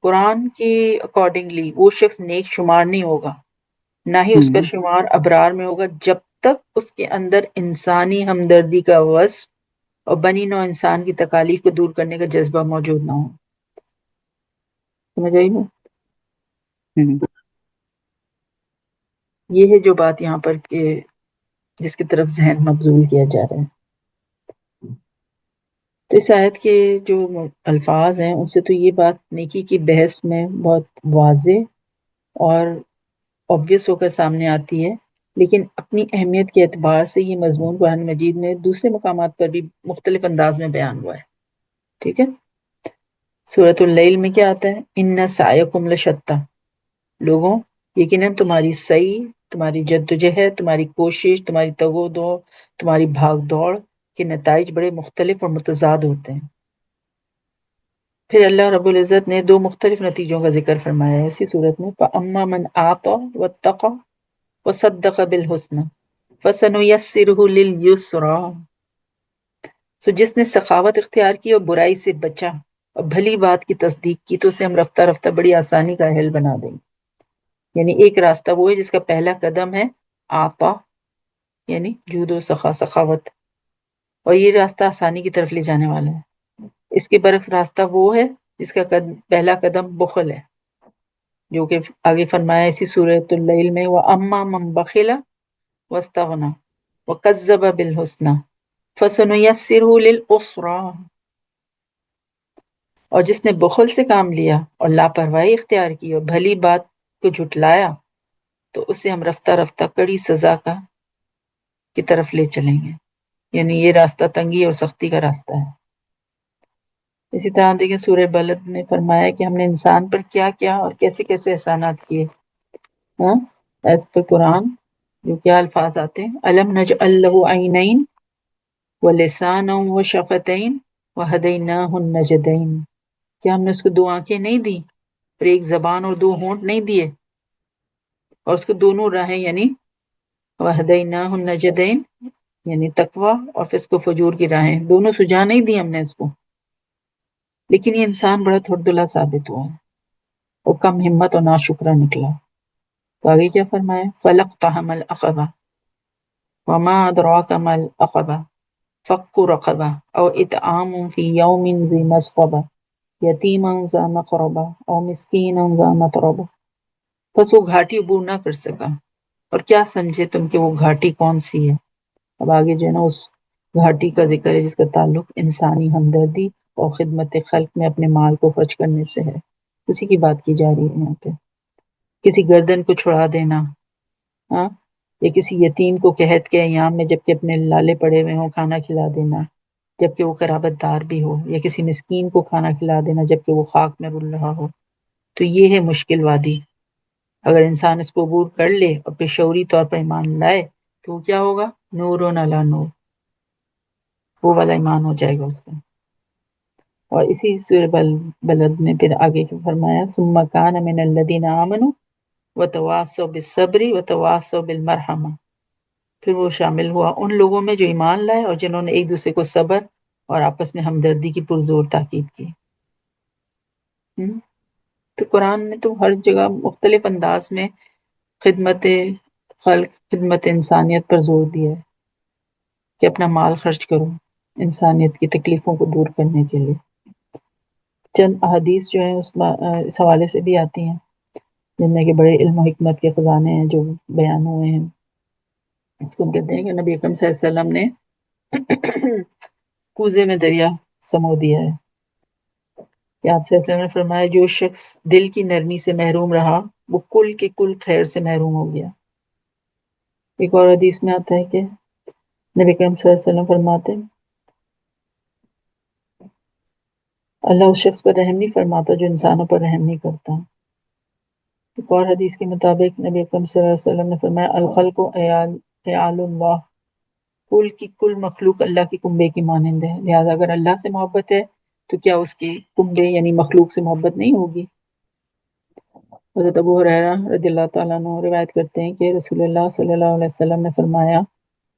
قرآن کے اکارڈنگلی وہ شخص نیک شمار نہیں ہوگا، نہ ہی اس کا شمار ابرار میں ہوگا، جب تک اس کے اندر انسانی ہمدردی کا وصف اور بنی نوع انسان کی تکالیف کو دور کرنے کا جذبہ موجود نہ ہو۔ سمجھ آئی نا؟ یہ ہے جو بات یہاں پر کہ جس کی طرف ذہن مبذول کیا جا رہا ہے۔ تو اس آیت کے جو الفاظ ہیں ان سے تو یہ بات نیکی کی بحث میں بہت واضح اور obvious ہو کر سامنے آتی ہے، لیکن اپنی اہمیت کے اعتبار سے یہ مضمون قرآن مجید میں دوسرے مقامات پر بھی مختلف انداز میں بیان ہوا ہے۔ ٹھیک ہے، سورۃ اللیل میں کیا آتا ہے؟ ان سعیکم لشتی، لوگوں یقیناً تمہاری سعی، تمہاری جدوجہد، تمہاری کوشش، تمہاری تگ و دو، تمہاری بھاگ دوڑ کے نتائج بڑے مختلف اور متضاد ہوتے ہیں۔ پھر اللہ رب العزت نے 2 مختلف نتیجوں کا ذکر فرمایا ہے اسی صورت میں، فَأَمَّا مَنْ أَعْطَى وَاتَّقَى وَصَدَّقَ بِالْحُسْنَى فَسَنُيَسِّرُهُ لِلْيُسْرَى، تو جس نے سخاوت اختیار کی اور برائی سے بچا اور بھلی بات کی تصدیق کی، تو اسے ہم رفتہ رفتہ بڑی آسانی کا اہل بنا دیں گے۔ یعنی ایک راستہ وہ ہے جس کا پہلا قدم ہے آتا، یعنی جود و سخاوت، اور یہ راستہ آسانی کی طرف لے جانے والا ہے۔ اس کے برعکس راستہ وہ ہے جس کا پہلا قدم بخل ہے، جو کہ آگے فرمایا اسی سورۃ اللیل میں، وَأَمَّا مَنْ بَخِلَ وَاسْتَغْنَى وَكَذَّبَ بِالْحُسْنَى فَسَنُيَسِّرُهُ لِلْعُسْرَى، اور جس نے بخل سے کام لیا اور لاپرواہی اختیار کی اور بھلی بات کو جھٹلایا، تو اسے ہم رفتہ رفتہ کڑی سزا کی طرف لے چلیں گے۔ یعنی یہ راستہ تنگی اور سختی کا راستہ ہے۔ اسی طرح دیکھیں سورہ بلد نے فرمایا کہ ہم نے انسان پر کیا کیا اور کیسے کیسے احسانات کیے، ہاں، ایز پر قرآن جو کیا الفاظ آتے ہیں، أَلَمْ نَجْعَلْ لَهُ عَيْنَيْنِ وَلِسَانًا وَشَفَتَيْنِ وَهَدَيْنَاهُ النَّجْدَيْنِ، کیا ہم نے اس کو 2 آنکھیں نہیں دی، اور ایک زبان اور 2 ہونٹ نہیں دیے، اور اس کو دونوں راہیں یعنی وہدیناہ النجدین یعنی تقوی اور فسق و فجور کی راہیں، دونوں سجا نہیں دی ہم نے اس کو، لیکن یہ انسان بڑا تھردلا ثابت ہوا ہے اور کم ہمت اور ناشکرا نکلا۔ تو آگے کیا فرمایا؟ فلقتحم العقبہ وما ادراک ما العقبہ فک رقبہ او اطعام فی یوم ذی مسغبہ یتیما ذا مقربہ او مسکینا ذا متربہ۔ بس وہ گھاٹی عبور نہ کر سکا، اور کیا سمجھے تم کہ وہ گھاٹی کون سی ہے؟ اب آگے جو ہے نا اس گھاٹی کا ذکر ہے جس کا تعلق انسانی ہمدردی اور خدمت خلق میں اپنے مال کو خرچ کرنے سے ہے، اسی کی بات کی جا رہی ہے یہاں پہ۔ کسی گردن کو چھڑا دینا، ہاں، یا کسی یتیم کو قحط کے ایام میں جبکہ اپنے لالے پڑے ہوئے ہوں کھانا کھلا دینا جبکہ وہ قرابت دار بھی ہو، یا کسی مسکین کو کھانا کھلا دینا جبکہ وہ خاک میں رل رہا ہو، تو یہ ہے مشکل وادی۔ اگر انسان اس کو عبور کر لے اور پھر شعوری طور پر ایمان لائے تو وہ کیا ہوگا؟ نور علی نور، وہ والا ایمان ہو جائے گا اس کا۔ اور اسی سورہ بلد میں پھر آگے کی فرمایا ثم کان من الذین آمنوا وتواصوا بالصبر وتواصوا بالمرحمہ، پھر وہ شامل ہوا ان لوگوں میں جو ایمان لائے اور جنہوں نے ایک دوسرے کو صبر اور آپس میں ہمدردی کی پرزور تاکید کی۔ تو قرآن نے تو ہر جگہ مختلف انداز میں خدمت خلق، خدمت انسانیت پر زور دیا ہے کہ اپنا مال خرچ کرو انسانیت کی تکلیفوں کو دور کرنے کے لیے۔ چند احادیث جو ہیں اس حوالے سے بھی آتی ہیں جن میں کہ بڑے علم و حکمت کے خزانے ہیں جو بیان ہوئے ہیں۔ اس کو ہم کہتے ہیں کہ نبی اکرم صلی اللہ علیہ وسلم نے کوزے میں دریا سمو دیا ہے کہ آپ صلی اللہ علیہ وسلم نے فرمایا جو شخص دل کی نرمی سے محروم رہا وہ کل کے کل خیر سے محروم ہو گیا۔ ایک اور حدیث میں آتا ہے کہ نبی اکرم صلی اللہ علیہ وسلم فرماتے ہیں اللہ اس شخص پر رحم نہیں فرماتا جو انسانوں پر رحم نہیں کرتا۔ ایک اور حدیث کے مطابق نبی اکرم صلی اللہ علیہ وسلم نے فرمایا الخلق عیال اللہ، کل کی کل مخلوق اللہ کی کنبے کی مانند ہے، لہذا اگر اللہ سے محبت ہے تو کیا اس کی کنبے یعنی مخلوق سے محبت نہیں ہوگی؟ حضرت ابو ہریرہ رضی اللہ تعالیٰ عنہ روایت کرتے ہیں کہ رسول اللہ صلی اللہ علیہ وسلم نے فرمایا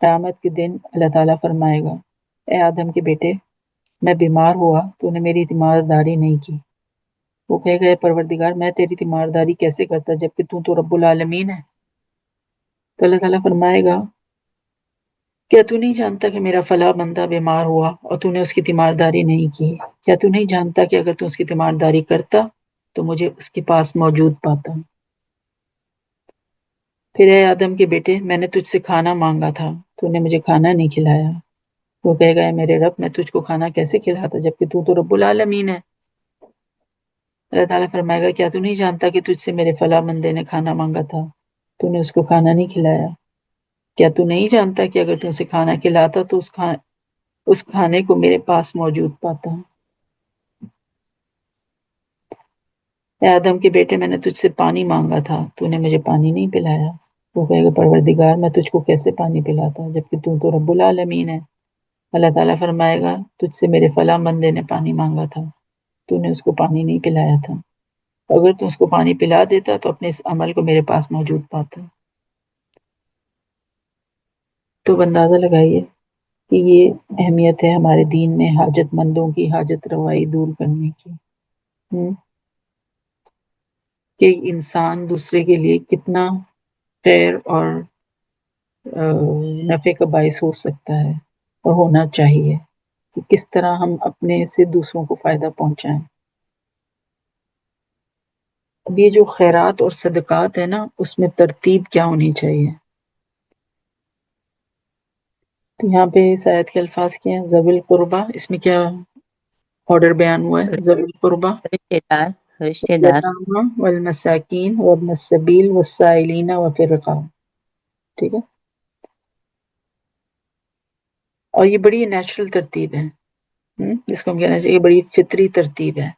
قیامت کے دن اللہ تعالیٰ فرمائے گا اے آدم کے بیٹے میں بیمار ہوا تو نے میری تیمارداری نہیں کی۔ وہ کہے گا پروردگار میں تیری تیمارداری کیسے کرتا جبکہ تو رب العالمین ہے؟ تو اللہ تعالیٰ فرمائے گا کیا تو نہیں جانتا کہ میرا فلاں بندہ بیمار ہوا اور تو نے اس کی تیمارداری نہیں کی؟ کیا تو نہیں جانتا کہ اگر تو اس کی تیمارداری کرتا تو مجھے اس کے پاس موجود پاتا؟ پھر اے آدم کے بیٹے میں نے تجھ سے کھانا مانگا تھا تو نے مجھے کھانا نہیں کھلایا۔ وہ کہے گا اے میرے رب میں تجھ کو کھانا کیسے کھلاتا جبکہ تو رب العالمین ہے؟ اللہ تعالیٰ فرمائے گا کیا تو نہیں جانتا کہ تجھ سے میرے فلاں بندے نے کھانا مانگا تھا تو نے اس کو کھانا نہیں کھلایا؟ کیا تو نہیں جانتا کہ اگر تو اسے کھانا کھلاتا تو اس کھانے کو میرے پاس موجود پاتا؟ اے آدم کے بیٹے میں نے تجھ سے پانی مانگا تھا تو نے مجھے پانی نہیں پلایا۔ وہ کہے گا پروردگار میں تجھ کو کیسے پانی پلاتا جبکہ تو رب العالمین ہے؟ اللہ تعالیٰ فرمائے گا تجھ سے میرے فلاں بندے نے پانی مانگا تھا تو نے اس کو پانی نہیں پلایا تھا، اگر تو اس کو پانی پلا دیتا تو اپنے اس عمل کو میرے پاس موجود پاتا۔ تو اندازہ لگائیے کہ یہ اہمیت ہے ہمارے دین میں حاجت مندوں کی حاجت روائی دور کرنے کی، کہ انسان دوسرے کے لیے کتنا خیر اور نفع کا باعث ہو سکتا ہے اور ہونا چاہیے، کہ کس طرح ہم اپنے سے دوسروں کو فائدہ پہنچائیں۔ اب یہ جو خیرات اور صدقات ہے نا اس میں ترتیب کیا ہونی چاہیے؟ تو یہاں پہ اس آیت کے الفاظ کیا ہیں ذوی القربہ، اس میں کیا آرڈر بیان ہوا ہے؟ ذوی القربہ رشتے دار والیتامی والمساکین وابن السبیل والسائلین وفی الرقاب، ٹھیک ہے؟ اور یہ بڑی نیچرل ترتیب ہے، جس کو ہم کہنا چاہیے بڑی فطری ترتیب ہے۔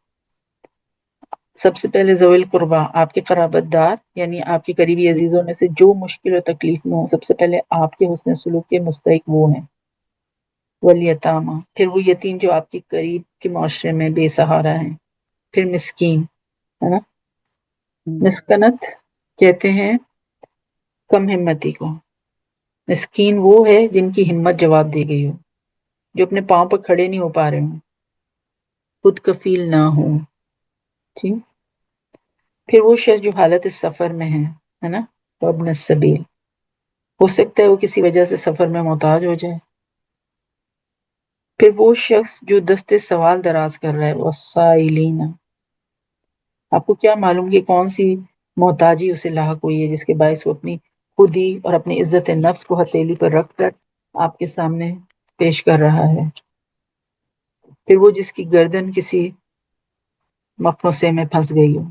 سب سے پہلے ذوی القربہ آپ کے قرابت دار یعنی آپ کے قریبی عزیزوں میں سے جو مشکل و تکلیف میں ہو سب سے پہلے آپ کے حسن سلوک کے مستحق وہ ہیں۔ والیتامی پھر وہ یتیم جو آپ کے قریب کے معاشرے میں بے سہارا ہیں۔ پھر مسکین ہے نا، مسکنت کہتے ہیں کم ہمتی کو، مسکین وہ ہے جن کی ہمت جواب دے گئی ہو، جو اپنے پاؤں پر کھڑے نہیں ہو پا رہے ہوں، خود کفیل نہ ہو. ٹھیک. پھر وہ شخص جو حالت سفر میں ہے نا، وابن السبیل، ہو سکتا ہے وہ کسی وجہ سے سفر میں محتاج ہو جائے. پھر وہ شخص جو دستے سوال دراز کر رہا ہے، والسائلین، آپ کو کیا معلوم کہ کون سی محتاجی اسے لاحق ہوئی ہے جس کے باعث وہ اپنی خودی اور اپنی عزت نفس کو ہتھیلی پر رکھ کر آپ کے سامنے پیش کر رہا ہے. پھر وہ جس کی گردن کسی مقنصے میں پھنس گئی ہو.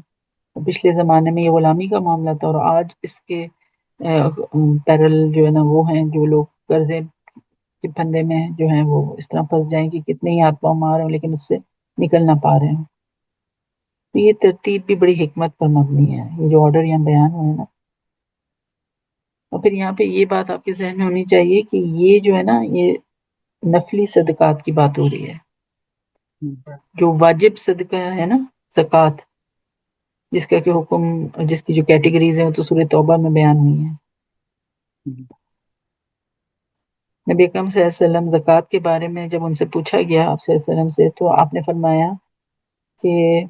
پچھلے زمانے میں یہ غلامی کا معاملہ تھا، اور آج اس کے پیرل جو ہے نا وہ ہیں جو لوگ قرضے کے پھندے میں جو ہیں وہ اس طرح پھنس جائیں کہ کتنے ہی ہاتھ پاؤں مار رہے ہیں لیکن اس سے نکل نہ پا رہے ہیں. تو یہ ترتیب بھی بڑی حکمت پر مبنی ہے، یہ جو آرڈر یہاں بیان ہوئے نا. اور پھر یہاں پہ یہ بات آپ کے ذہن میں ہونی چاہیے کہ یہ جو ہے نا یہ نفلی صدقات کی بات ہو رہی ہے. جو واجب صدقہ ہے نا، زکوٰۃ، جس کا کہ حکم، جس کی جو کیٹیگریز ہیں وہ تو سورہ توبہ میں بیان ہوئی ہیں. نبی اکرم صلی اللہ علیہ وسلم زکوٰۃ کے بارے میں جب ان سے پوچھا گیا آپ صلی اللہ علیہ وسلم سے، تو آپ نے فرمایا کہ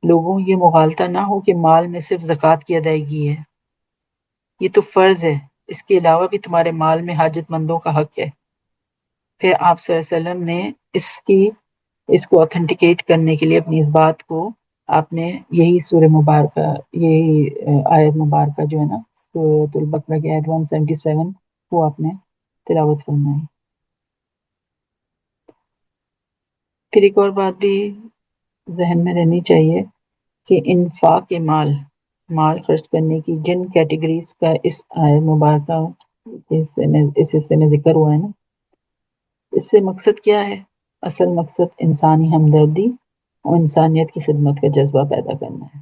لوگوں یہ مغالطہ نہ ہو کہ مال میں صرف زکوٰۃ کی ادائیگی ہے، یہ تو فرض ہے، اس کے علاوہ بھی تمہارے مال میں حاجت مندوں کا حق ہے. پھر آپ صلی اللہ علیہ وسلم نے اس کو اتھینٹیکیٹ کرنے کے لیے اپنی اس بات کو آپ نے یہی سورہ مبارکہ، یہی آیت مبارکہ جو ہے نا سورۃ البقرہ کی آیت 177 وہ آپ نے تلاوت فرمائی. پھر ایک اور بات بھی ذہن میں رہنی چاہیے کہ انفاق مال خرچ کرنے کی جن کیٹیگریز کا اس آیت مبارکہ اس حصے میں ذکر ہوا ہے نا، اس سے مقصد کیا ہے؟ اصل مقصد انسانی ہمدردی اور انسانیت کی خدمت کا جذبہ پیدا کرنا ہے.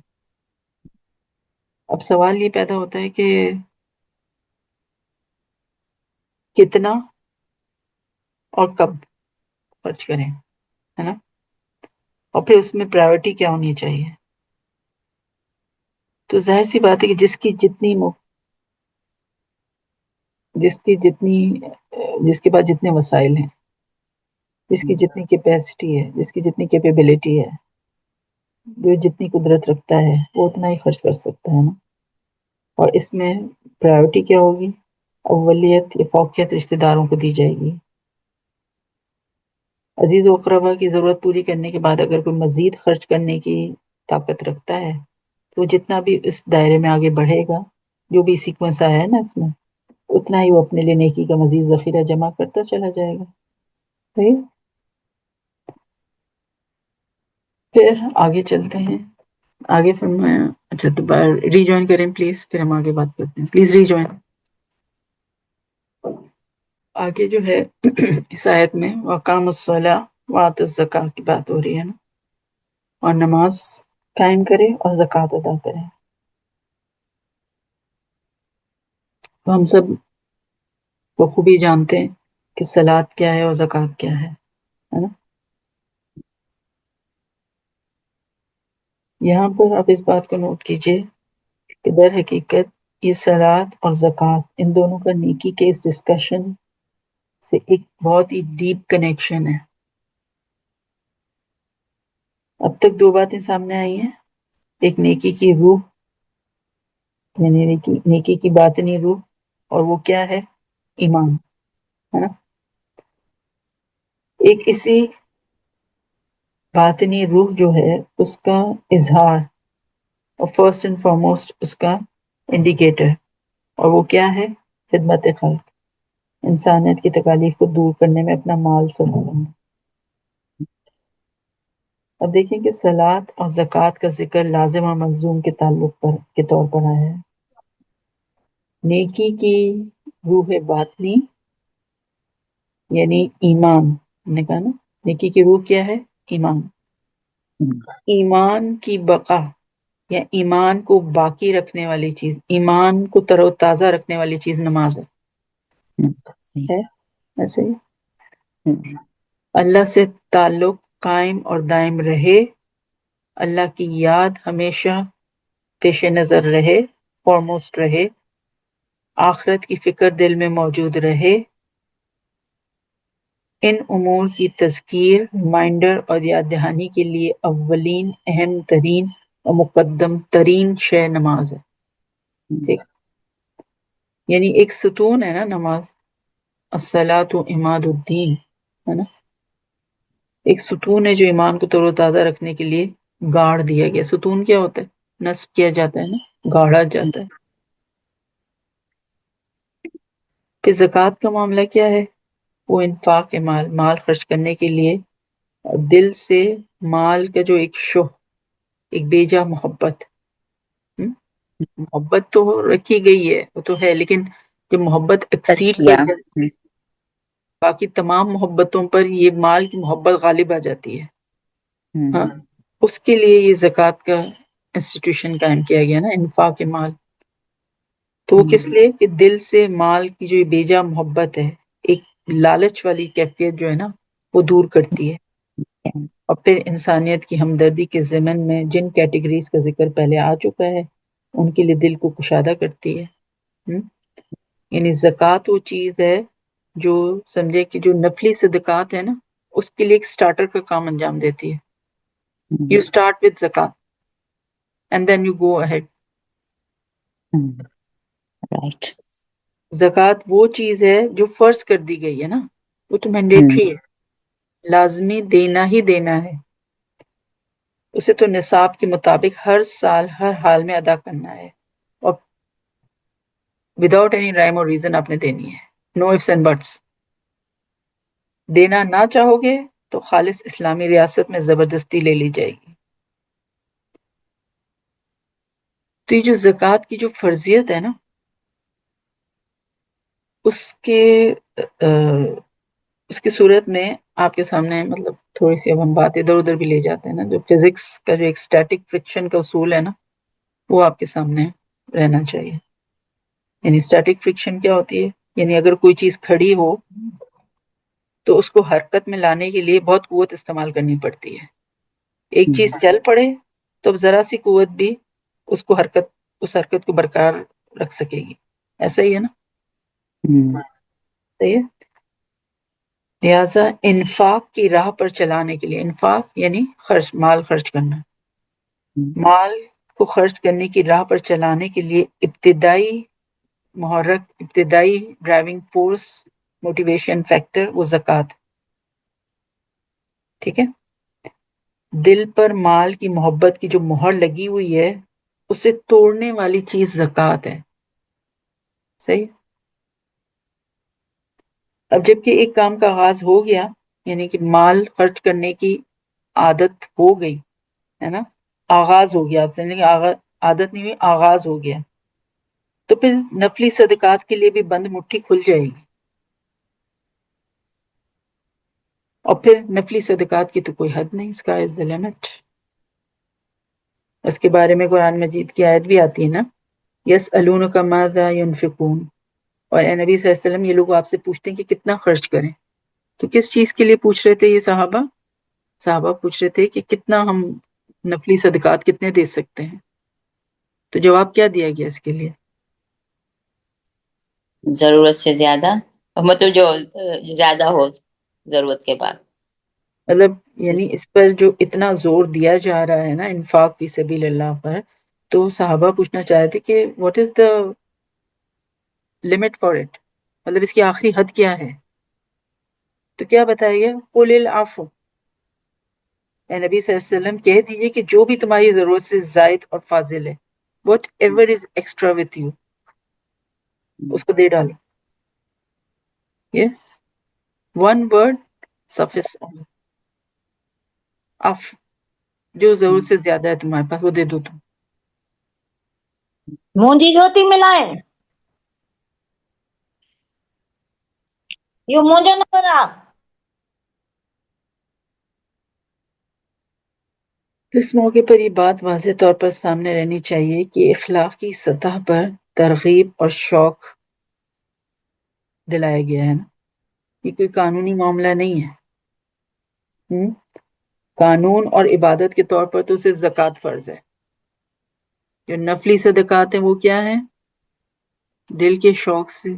اب سوال یہ پیدا ہوتا ہے کہ کتنا اور کب خرچ کریں، ہے نا، اور پھر اس میں پرائیورٹی کیا ہونی چاہیے. تو ظاہر سی بات ہے کہ جس کے پاس جتنے وسائل ہیں، جس کی جتنی کیپیسٹی ہے، جس کی جتنی کیپیبلٹی ہے، جو جتنی قدرت رکھتا ہے وہ اتنا ہی خرچ کر سکتا ہے نا. اور اس میں پرائیورٹی کیا ہوگی؟ اولیت یا فوقیت رشتہ داروں کو دی جائے گی. عزیز و اقربا کی ضرورت پوری کرنے کے بعد اگر کوئی مزید خرچ کرنے کی طاقت رکھتا ہے تو جتنا بھی اس دائرے میں آگے بڑھے گا، جو بھی سیکوینس آیا ہے نا اس میں، اتنا ہی وہ اپنے لیے نیکی کا مزید ذخیرہ جمع کرتا چلا جائے گا. صحیح. پھر آگے چلتے ہیں. آگے فرمایا، اچھا دوبارہ ری جوائن کریں پلیز، پھر ہم آگے بات کرتے ہیں. Please rejoin. آگے جو ہے اس آیت میں وَأَقَامُوا الصَّلَاةَ وَآتَوُا الزَّكَاةَ کی بات ہو رہی ہے نا، اور نماز قائم کرے اور زکوٰۃ ادا کرے. تو ہم سب بخوبی جانتے ہیں کہ صلاۃ کیا ہے اور زکوٰۃ کیا ہے نا. یہاں پر آپ اس بات کو نوٹ کیجئے کہ در حقیقت یہ صلاۃ اور زکوٰۃ ان دونوں کا نیکی کے اس ڈسکشن سے ایک بہت ہی ڈیپ کنیکشن ہے. اب تک دو باتیں سامنے آئی ہیں، ایک نیکی کی روح، یعنی نیکی کی باطنی روح، اور وہ کیا ہے؟ ایمان، ہے نا. ایک اسی باطنی روح جو ہے اس کا اظہار اور فرسٹ اینڈ فارموسٹ اس کا انڈیکیٹر، اور وہ کیا ہے؟ خدمت خلق، انسانیت کی تکالیف کو دور کرنے میں اپنا مال صرف کرنا. اب دیکھیں کہ صلاۃ اور زکوٰۃ کا ذکر لازم اور ملزوم کے تعلق کے طور پر آیا ہے. نیکی کی روح باطنی یعنی ایمان، ہم نے کہا نا نیکی کی روح کیا ہے؟ ایمان. ایمان کی بقا یا ایمان کو باقی رکھنے والی چیز، ایمان کو تر و تازہ رکھنے والی چیز نماز ہے. ایسے ہی اللہ سے تعلق قائم اور دائم رہے، اللہ کی یاد ہمیشہ پیش نظر رہے، فارموسٹ رہے، آخرت کی فکر دل میں موجود رہے، ان امور کی تذکیر، ریمائنڈر اور یاد دہانی کے لیے اولین، اہم ترین اور مقدم ترین شے نماز ہے. ٹھیک، یعنی ایک ستون ہے نا نماز، الصلاۃ عماد الدین، ہے نا، ایک ستون ہے جو ایمان کو تر و تازہ رکھنے کے لیے گاڑ دیا گیا. ستون کیا ہوتا ہے؟ نصب کیا جاتا ہے نا، گاڑا جاتا ہے. پھر زکوٰۃ کا معاملہ کیا ہے؟ وہ انفاق مال، مال خرچ کرنے کے لیے دل سے مال کا جو ایک شوق، ایک بیجا محبت، محبت تو رکھی گئی ہے، وہ تو ہے، لیکن جب محبت ایکسیڈ تزکیہ. کر جائے باقی تمام محبتوں پر یہ مال کی محبت غالب آ جاتی ہے. ہاں، اس کے لیے یہ زکوٰۃ کا انسٹیٹیوشن قائم کیا گیا نا، انفاق مال. تو وہ کس لیے کہ دل سے مال کی جو بیجا محبت ہے، ایک لالچ والی کیفیت جو ہے نا، وہ دور کرتی ہے. اور پھر انسانیت کی ہمدردی کے ضمن میں جن کیٹیگریز کا ذکر پہلے آ چکا ہے، ان کے لیے دل کو کشادہ کرتی ہے. یعنی زکوٰۃ وہ چیز ہے جو سمجھے کہ جو نفلی صدقات ہے نا، اس کے لیے ایک سٹارٹر کا کام انجام دیتی ہے. یو اسٹارٹ وتھ زکوٰۃ and then you go ahead. Right. زکوٰۃ وہ چیز ہے جو فرض کر دی گئی ہے نا، وہ تو مینڈیٹری ہے، لازمی دینا ہی دینا ہے. اسے تو نصاب کے مطابق ہر سال ہر حال میں ادا کرنا ہے، اور وداؤٹ اینی رائم اور ریزن آپ نے دینی ہے. نو ifs اینڈ بٹس. دینا نہ چاہو گے تو خالص اسلامی ریاست میں زبردستی لے لی جائے گی. تو یہ جو زکوٰۃ کی جو فرضیت ہے نا، اس کی صورت میں آپ کے سامنے مطلب تھوڑی سی اب ہم بات ادھر ادھر بھی لے جاتے ہیں نا، جو فزکس کا جو ایک اسٹیٹک فرکشن کا اصول ہے نا، وہ آپ کے سامنے رہنا چاہیے. یعنی اسٹیٹک فرکشن کیا ہوتی ہے؟ یعنی اگر کوئی چیز کھڑی ہو تو اس کو حرکت میں لانے کے لیے بہت قوت استعمال کرنی پڑتی ہے. ایک چیز چل پڑے تو اب ذرا سی قوت بھی اس حرکت کو برقرار رکھ سکے گی. ایسا ہی ہے نا؟ صحیح ہے. لہٰذا انفاق کی راہ پر چلانے کے لیے، انفاق یعنی خرچ، مال خرچ کرنا، مال کو خرچ کرنے کی راہ پر چلانے کے لیے ابتدائی محرک، ابتدائی ڈرائیونگ فورس، موٹیویشن فیکٹر وہ زکوٰۃ. ٹھیک ہے، دل پر مال کی محبت کی جو مہر لگی ہوئی ہے، اسے توڑنے والی چیز زکوٰۃ ہے. صحیح. اب جب کہ ایک کام کا آغاز ہو گیا، یعنی کہ مال خرچ کرنے کی عادت ہو گئی ہے نا، آغاز ہو گیا، آپ سمجھیں کہ عادت نہیں ہوئی، آغاز ہو گیا، تو پھر نفلی صدقات کے لیے بھی بند مٹھی کھل جائے گی. اور پھر نفلی صدقات کی تو کوئی حد نہیں، اسکائی از دی لمٹ. اس کے بارے میں قرآن مجید کی آیت بھی آتی ہے نا، یسألونک ماذا ینفقون، اور اے نبی صلی اللہ علیہ وسلم یہ لوگ آپ سے پوچھتے ہیں کہ کتنا خرچ کریں. تو کس چیز کے لیے پوچھ رہے تھے یہ صحابہ پوچھ رہے تھے کہ کتنا ہم نفلی صدقات کتنے دے سکتے ہیں. تو جواب کیا دیا گیا اس کے لیے؟ ضرورت سے زیادہ، مطلب جو زیادہ ہو ضرورت کے بعد. مطلب یعنی اس پر جو اتنا زور دیا جا رہا ہے نا انفاق فی سبیل اللہ پر، تو صحابہ پوچھنا چاہ رہے تھے کہ what is the limit for it, مطلب اس کی آخری حد کیا ہے؟ تو کیا بتایا گیا؟ قل العفو، اے نبی صلی اللہ علیہ وسلم کہہ دیجئے کہ جو بھی تمہاری ضرورت سے زائد اور فاضل ہے، whatever is extra with you, اس کو دے ڈالو. یس، ون ورڈ سفس، عفو، جو ضرورت سے زیادہ ہے تمہارے پاس وہ دے دو تم. مونجی جوتی ملائے یہ مونجا نہ کرا. اس موقع پر یہ بات واضح طور پر سامنے رہنی چاہیے کہ اخلاقی سطح پر ترغیب اور شوق دلایا گیا ہے نا، یہ کوئی قانونی معاملہ نہیں ہے. قانون اور عبادت کے طور پر تو صرف زکوٰۃ فرض ہے. جو نفلی صدقات ہیں وہ کیا ہیں؟ دل کے شوق سے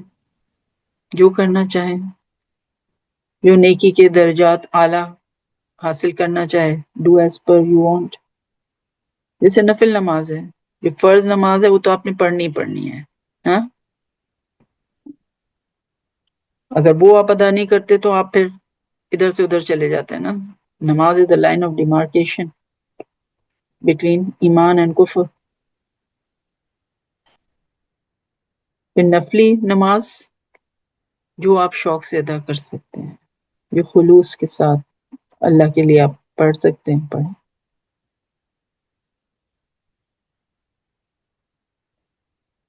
جو کرنا چاہیں، جو نیکی کے درجات اعلیٰ حاصل کرنا چاہے، do as per you want. جیسے نفل نماز ہے، جو فرض نماز ہے وہ تو آپ نے پڑھنی ہے. ہاں، اگر وہ آپ ادا نہیں کرتے تو آپ پھر ادھر سے ادھر چلے جاتے ہیں نا. نماز is the line of demarcation between ایمان اینڈ کفر. پھر نفلی نماز جو آپ شوق سے ادا کر سکتے ہیں، جو خلوص کے ساتھ اللہ کے لیے آپ پڑھ سکتے ہیں، پڑھیں.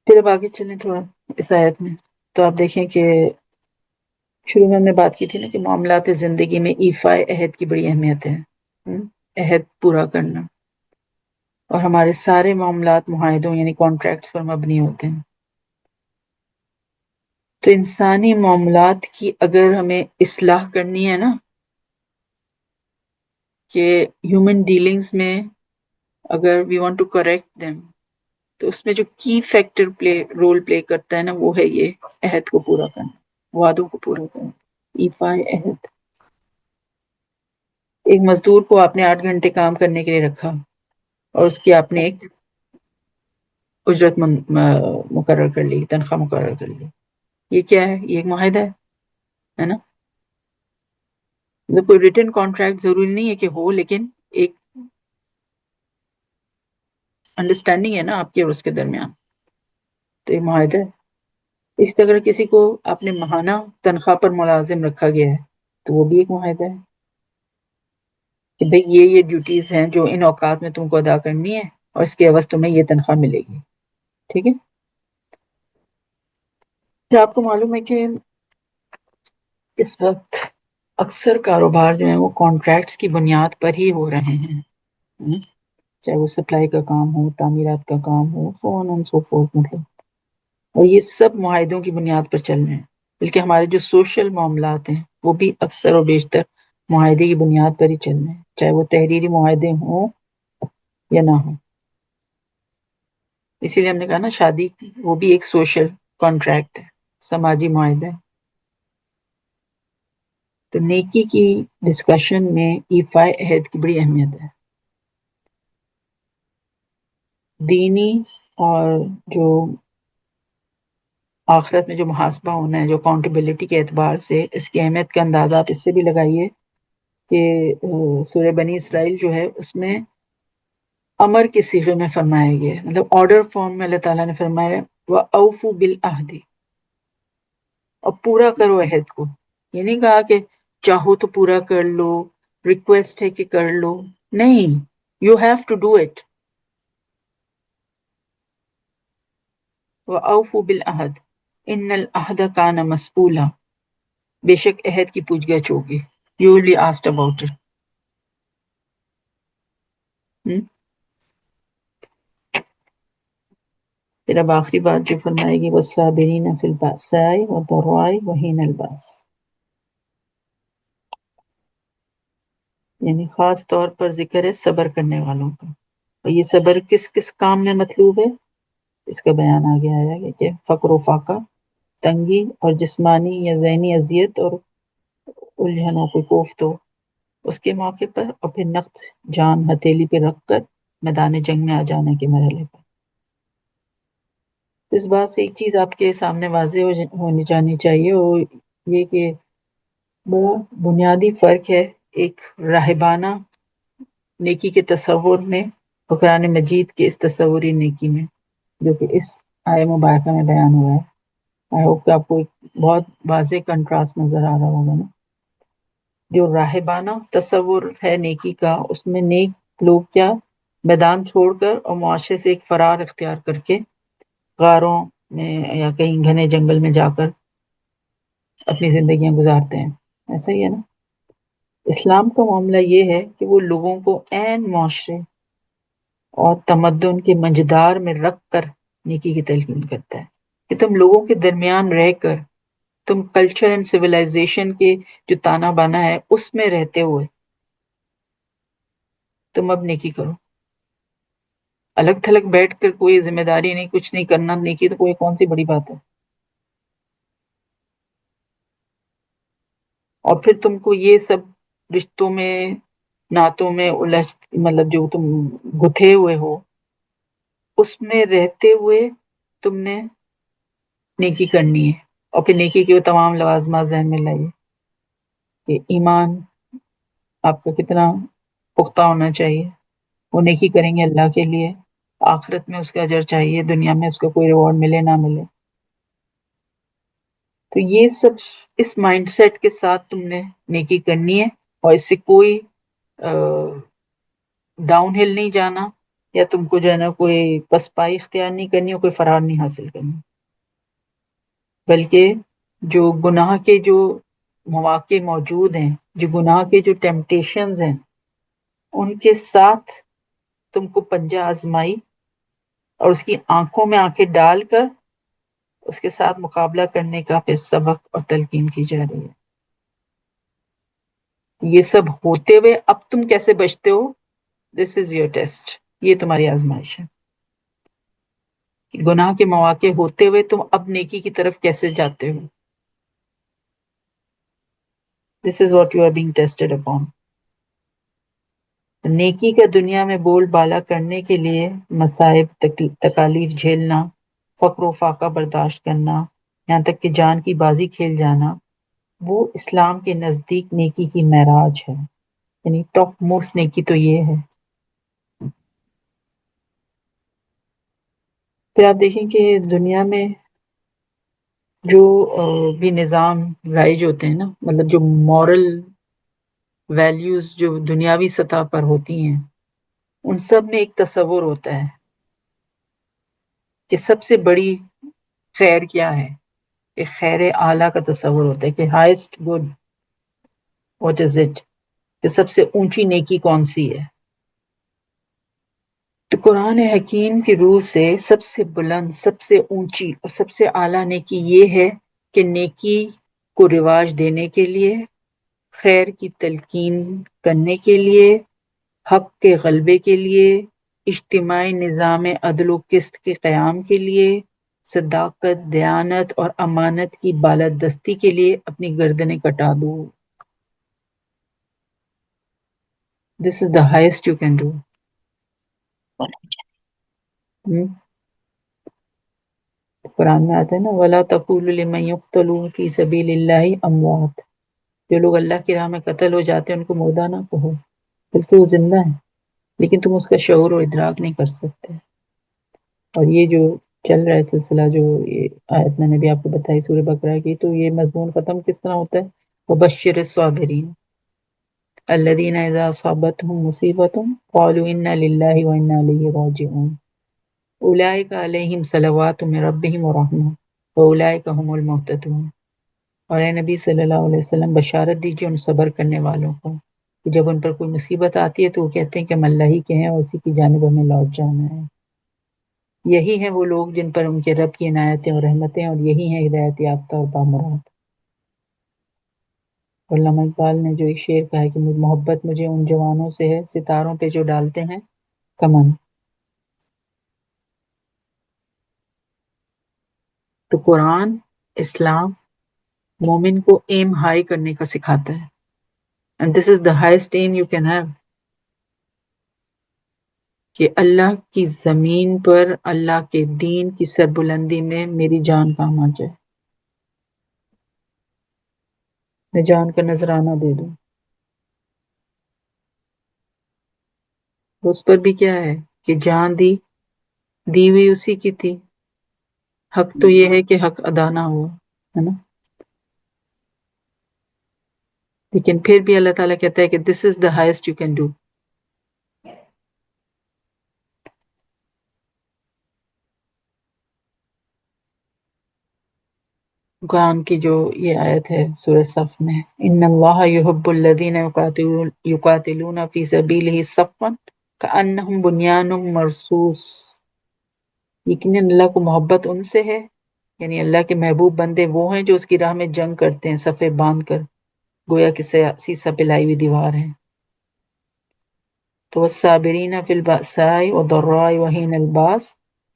پھر اب آگے چلیں تھوڑا اس آیت میں، تو آپ دیکھیں کہ شروع میں ہم نے بات کی تھی نا کہ معاملات زندگی میں ایفائے عہد کی بڑی اہمیت ہے. عہد پورا کرنا، اور ہمارے سارے معاملات معاہدوں یعنی کانٹریکٹس پر مبنی ہوتے ہیں. تو انسانی معاملات کی اگر ہمیں اصلاح کرنی ہے نا، کہ ہیومن ڈیلنگز میں اگر we want to correct them, تو اس میں جو کی فیکٹر رول پلے کرتا ہے نا، وہ ہے یہ عہد کو پورا کرنا، وعدوں کو پورا کرنا، ایفائے عہد. ایک مزدور کو آپ نے 8 گھنٹے کام کرنے کے لیے رکھا اور اس کی آپ نے ایک اجرت مقرر کر لی، تنخواہ مقرر کر لی. یہ کیا ہے؟ یہ ایک معاہدہ ہے نا. مطلب کوئی ریٹن کانٹریکٹ ضروری نہیں ہے کہ ہو، لیکن ایک انڈرسٹینڈنگ ہے نا آپ کے اور اس کے درمیان، تو یہ معاہدہ ہے. اس طرح کسی کو آپ نے ماہانہ تنخواہ پر ملازم رکھا گیا ہے تو وہ بھی ایک معاہدہ ہے کہ بھئی یہ ڈیوٹیز ہیں جو ان اوقات میں تم کو ادا کرنی ہے اور اس کے عوض تمہیں یہ تنخواہ ملے گی. ٹھیک ہے. پھر آپ کو معلوم ہے کہ اس وقت اکثر کاروبار جو ہیں وہ کانٹریکٹس کی بنیاد پر ہی ہو رہے ہیں. چاہے وہ سپلائی کا کام ہو، تعمیرات کا کام ہو، so on and so forth. مطلب، اور یہ سب معاہدوں کی بنیاد پر چل رہے ہیں. بلکہ ہمارے جو سوشل معاملات ہیں وہ بھی اکثر و بیشتر معاہدے کی بنیاد پر ہی چل رہے ہیں، چاہے وہ تحریری معاہدے ہوں یا نہ ہوں. اسی لیے ہم نے کہا نا شادی وہ بھی ایک سوشل کانٹریکٹ ہے، سماجی معاہدہ ہے. تو نیکی کی ڈسکشن میں ایفائے عہد کی بڑی اہمیت ہے. دینی اور جو آخرت میں جو محاسبہ ہونا ہے، جو اکاؤنٹیبلٹی کے اعتبار سے اس کی اہمیت کا اندازہ آپ اس سے بھی لگائیے کہ سورہ بنی اسرائیل جو ہے اس میں امر کے صیغے میں فرمایا گیا ہے، مطلب آرڈر فارم میں اللہ تعالیٰ نے فرمایا وَأَوْفُوا بِالْعَهْدِ، اور پورا کرو عہد کو. یہ نہیں کہا کہ چاہو تو پورا کر لو، ریکویسٹ ہے کہ کر لو، نہیں، you have to do it. وَأَوْفُوا بِالْعَهْدِ إِنَّ الْعَهْدَ كَانَ مَسْئُولًا، بے شک عہد کی پوچھ گچھ ہوگی. You will be asked about it. پھر اب آخری بات جو فرمائے گی وَالصَّابِرِينَ فِي الْبَأْسَاءِ وَالضَّرَّاءِ وَحِينَ الْبَأْسِ، یعنی خاص طور پر ذکر ہے صبر کرنے والوں کا. اور یہ صبر کس کس کام میں مطلوب ہے اس کا بیان آگے آیا ہے کہ فقر و فاقہ، تنگی اور جسمانی یا ذہنی اذیت اور الجھن و کوفت ہو اس کے موقع پر، اور پھر نقد جان ہتھیلی پہ رکھ کر میدان جنگ میں آ جانے کے مرحلے پر. اس بات سے ایک چیز آپ کے سامنے واضح ہونی جانی چاہیے، اور یہ کہ بڑا بنیادی فرق ہے ایک راہبانہ نیکی کے تصور میں اور قرآن مجید کے اس تصوری نیکی میں جو کہ اس آیہ مبارکہ میں بیان ہوا ہے. آئی ہوپ کہ آپ کو ایک بہت واضح کنٹراسٹ نظر آ رہا ہوگا نا. جو راہبانہ تصور ہے نیکی کا، اس میں نیک لوگ کیا میدان چھوڑ کر اور معاشرے سے ایک فرار اختیار کر کے غاروں میں یا کہیں گھنے جنگل میں جا کر اپنی زندگیاں گزارتے ہیں. ایسا ہی ہے نا. اسلام کا معاملہ یہ ہے کہ وہ لوگوں کو عین معاشرے اور تمدن کے مجدار میں رکھ کر نیکی کی تلقین کرتا ہے کہ تم لوگوں کے درمیان رہ کر، تم کلچر اینڈ سویلائزیشن کے جو تانا بانا ہے اس میں رہتے ہوئے تم اب نیکی کرو. الگ تھلگ بیٹھ کر کوئی ذمہ داری نہیں، کچھ نہیں کرنا، نیکی تو کوئی کون سی بڑی بات ہے. اور پھر تم کو یہ سب رشتوں میں نعتوں میں مطلب جو تم گتھے ہوئے ہو اس میں رہتے ہوئے تم نے نیکی کرنی ہے. اور پھر نیکی کے وہ تمام لوازمات ذہن میں لائیے کہ ایمان آپ کا کتنا پختہ ہونا چاہیے. وہ نیکی کریں گے اللہ کے لیے، آخرت میں اس کا اجر چاہیے، دنیا میں اس کا کوئی ریوارڈ ملے نہ ملے. تو یہ سب اس مائنڈ سیٹ کے ساتھ تم نے نیکی کرنی ہے، اور اس سے کوئی ڈاؤن ہل نہیں جانا، یا تم کو جو ہے نا کوئی پسپائی اختیار نہیں کرنی اور کوئی فرار نہیں حاصل کرنی، بلکہ جو گناہ کے جو مواقع موجود ہیں، جو گناہ کے جو ٹیمپٹیشنز ہیں، ان کے ساتھ تم کو پنجہ آزمائی اور اس کی آنکھوں میں آنکھیں ڈال کر اس کے ساتھ مقابلہ کرنے کا پھر سبق اور تلقین کی جا رہی ہے. یہ سب ہوتے ہوئے اب تم کیسے بچتے ہو؟ This is your test. یہ تمہاری آزمائش ہے. گناہ کے مواقع ہوتے ہوئے تم اب نیکی کی طرف کیسے جاتے ہو. This is what you are being tested upon. نیکی کا دنیا میں بول بالا کرنے کے لیے مصائب تکالیف جھیلنا، فقر و فاقہ برداشت کرنا، یہاں تک کہ جان کی بازی کھیل جانا، وہ اسلام کے نزدیک نیکی کی معراج ہے. یعنی ٹاپ موسٹ نیکی تو یہ ہے. پھر آپ دیکھیں کہ دنیا میں جو بھی نظام رائج ہوتے ہیں نا، مطلب جو مورل ویلیوز جو دنیاوی سطح پر ہوتی ہیں، ان سب میں ایک تصور ہوتا ہے کہ سب سے بڑی خیر کیا ہے. ایک خیر اعلیٰ کا تصور ہوتا ہے کہ highest good what is it, کہ سب سے اونچی نیکی کون سی ہے. تو قرآن حکیم کی روح سے سب سے بلند، سب سے اونچی اور سب سے اعلیٰ نیکی یہ ہے کہ نیکی کو رواج دینے کے لیے، خیر کی تلقین کرنے کے لیے، حق کے غلبے کے لیے، اجتماعی نظام عدل و قسط کے قیام کے لیے، صداقت، دیانت اور امانت کی بالادستی کے لیے اپنی گردنیں کٹا دو. This is the highest you can do. قرآن میں آتا ہے نا وَلَا تَقُولُوا لِمَن يُقْتَلُ فِي سَبِيلِ اللَّهِ أَمْوَاتٌ. جو لوگ اللہ کی راہ میں قتل ہو جاتے ہیں ان کو مردہ نہ کہو، بلکہ وہ زندہ ہیں، لیکن تم اس کا شعور و ادراک نہیں کر سکتے. اور یہ جو چل رہا ہے سلسلہ، جو یہ آیت میں نے بھی آپ کو بتائی سورہ بقرہ کی، تو یہ مضمون ختم کس طرح ہوتا ہے؟ وَبَشِّرِ الصَّابِرِينَ الَّذِينَ إِذَا أَصَابَتْهُم مُّصِيبَةٌ قَالُوا إِنَّا لِلَّهِ وَإِنَّا إِلَيْهِ راجعون أُولَٰئِكَ عَلَيْهِمْ صَلَوَاتٌ مِّن رَّبِّهِمْ وَرَحْمَةٌ وَأُولَٰئِكَ هُمُ الْمُهْتَدُونَ. اور اے نبی صلی اللہ علیہ وسلم بشارت دیجیے ان صبر کرنے والوں کو کہ جب ان پر کوئی مصیبت آتی ہے تو وہ کہتے ہیں کہ ہم اللہ ہی کے ہیں اور اسی کی جانب ہمیں لوٹ جانا ہے. یہی ہیں وہ لوگ جن پر ان کے رب کی عنایتیں اور رحمتیں، اور یہی ہیں ہدایت یافتہ اور بامراد. علامہ اقبال نے جو ایک شعر کہا ہے کہ محبت مجھے ان جوانوں سے ہے ستاروں پہ جو ڈالتے ہیں کمن. تو قرآن، اسلام مومن کو ایم ہائی کرنے کا سکھاتا ہے. And this is the highest aim you can have. کہ اللہ کی زمین پر اللہ کے دین کی سربلندی میں میری جان کام آ جائے، میں جان کا نذرانہ دے دوں. اس پر بھی کیا ہے کہ جان دی ہوئی اسی کی تھی. حق تو یہ ہے کہ حق ادا نہ ہوا ہے نا، لیکن پھر بھی اللہ تعالیٰ کہتا ہے کہ this is the highest you can do. قرآن کی جو یہ آیت ہے سورہ صف میں، ان اللہ یحب الذین یقاتلون فی سبیلہ صفا کأنہم بنیان مرصوص. یقیناً اللہ کو محبت ان سے ہے، یعنی اللہ کے محبوب بندے وہ ہیں جو اس کی راہ میں جنگ کرتے ہیں صفے باندھ کر، گویا کہ سیسا پلائی ہوئی دیوار ہے. تو والصابرین فی البأساء والضراء وحین الباس،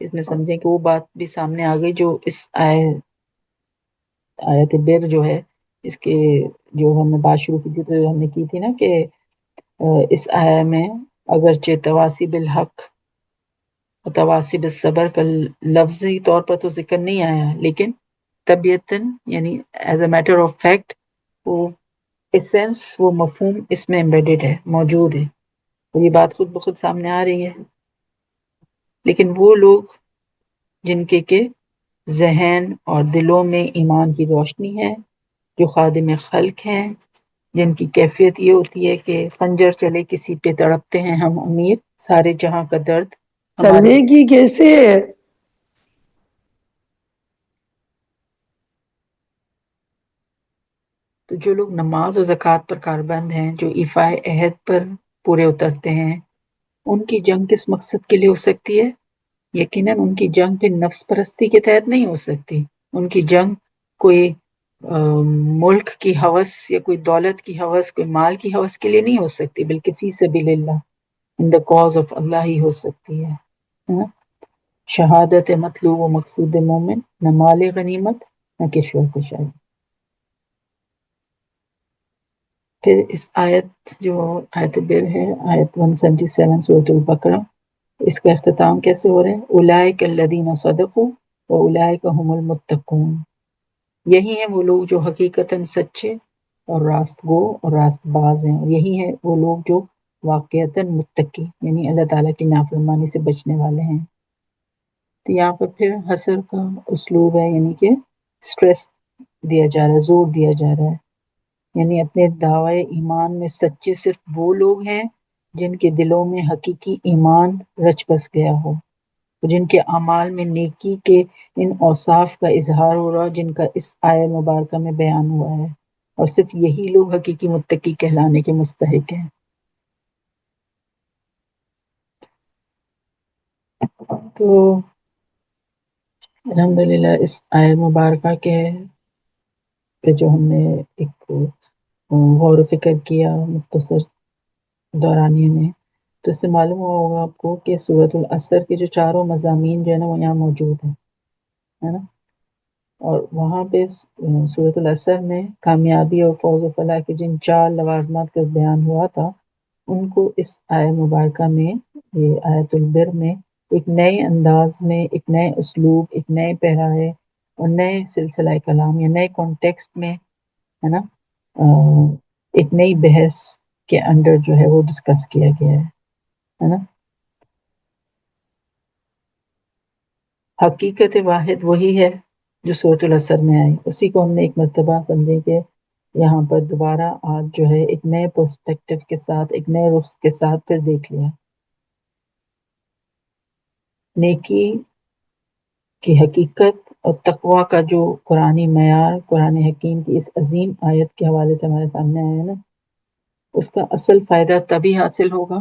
اس میں سمجھیں کہ وہ بات بھی سامنے آ گئی جو اس آیت بر جو ہے اس کے جو ہم نے بات شروع کی تھی تو ہم نے کی تھی نا کہ اس آیا میں اگرچہ تواسی بالحق تواسی بالصبر کا لفظی طور پر تو ذکر نہیں آیا، لیکن طبیعتاً یعنی as a matter of fact وہ ایسنس، وہ مفہوم اس میں ایمبیڈڈ ہے، موجود ہے، اور یہ بات خود بخود سامنے آ رہی ہے۔ لیکن وہ لوگ جن کے ذہن اور دلوں میں ایمان کی روشنی ہے، جو خادم خلق ہیں، جن کی کیفیت یہ ہوتی ہے کہ خنجر چلے کسی پہ تڑپتے ہیں ہم امیر، سارے جہاں کا درد ہمارے چلے گی کیسے؟ تو جو لوگ نماز اور زکوٰۃ پر کاربند ہیں، جو ایفائے عہد پر پورے اترتے ہیں، ان کی جنگ کس مقصد کے لیے ہو سکتی ہے؟ یقیناً ان کی جنگ پھر نفس پرستی کے تحت نہیں ہو سکتی، ان کی جنگ کوئی ملک کی ہوس یا کوئی دولت کی ہوس، کوئی مال کی ہوس کے لیے نہیں ہو سکتی، بلکہ فی سبیل اللہ، ان دا کاز آف اللہ ہی ہو سکتی ہے نا؟ شہادت مطلوب و مقصود مومن، نہ مال غنیمت نہ کشور کشائی۔ پھر اس آیت جو آیت بر ہے، آیت 177 سورۃ البقرہ، اس کا اختتام کیسے ہو رہا ہے؟ اولئک الذین صدقوا واولئک هم المتقون، یہی ہیں وہ لوگ جو حقیقتاً سچے اور راست گو اور راست باز ہیں، اور یہی ہیں وہ لوگ جو واقعتاً متقی یعنی اللہ تعالیٰ کی نافرمانی سے بچنے والے ہیں۔ تو یہاں پر پھر حصر کا اسلوب ہے، یعنی کہ سٹریس دیا جا رہا ہے، زور دیا جا رہا ہے، یعنی اپنے دعوی ایمان میں سچے صرف وہ لوگ ہیں جن کے دلوں میں حقیقی ایمان رچ بس گیا ہو، جن کے اعمال میں نیکی کے ان اوصاف کا اظہار ہو رہا جن کا اس آیت مبارکہ میں بیان ہوا ہے، اور صرف یہی لوگ حقیقی متقی کہلانے کے مستحق ہیں۔ تو الحمدللہ اس آیت مبارکہ کے پہ جو ہم نے ایک غور و فکر کیا مختصر دورانیے میں، تو اس سے معلوم ہوا ہوگا آپ کو کہ سورۃ العصر کے جو چاروں مضامین جو ہے نا وہ یہاں موجود ہیں، ہے نا؟ اور وہاں پہ سورۃ العصر میں کامیابی اور فوز و فلاح کے جن 4 لوازمات کا بیان ہوا تھا، ان کو اس آیت مبارکہ میں، یہ آیت البر میں، ایک نئے انداز میں، ایک نئے اسلوب، ایک نئے پیرائے اور نئے سلسلہ کلام یا نئے کانٹیکسٹ میں، ہے نا، ایک نئی بحث کے انڈر جو ہے وہ ڈسکس کیا گیا ہے نا۔ حقیقت واحد وہی ہے جو سورۃ العصر میں آئی، اسی کو ہم نے ایک مرتبہ سمجھے کہ یہاں پر دوبارہ آج جو ہے ایک نئے پرسپیکٹیو کے ساتھ، ایک نئے رخ کے ساتھ پھر دیکھ لیا۔ نیکی کی حقیقت اور تقوی کا جو قرآنی معیار، قرآن حکیم کی اس عظیم آیت کے حوالے سے ہمارے سامنے آیا ہے نا، اس کا اصل فائدہ تبھی حاصل ہوگا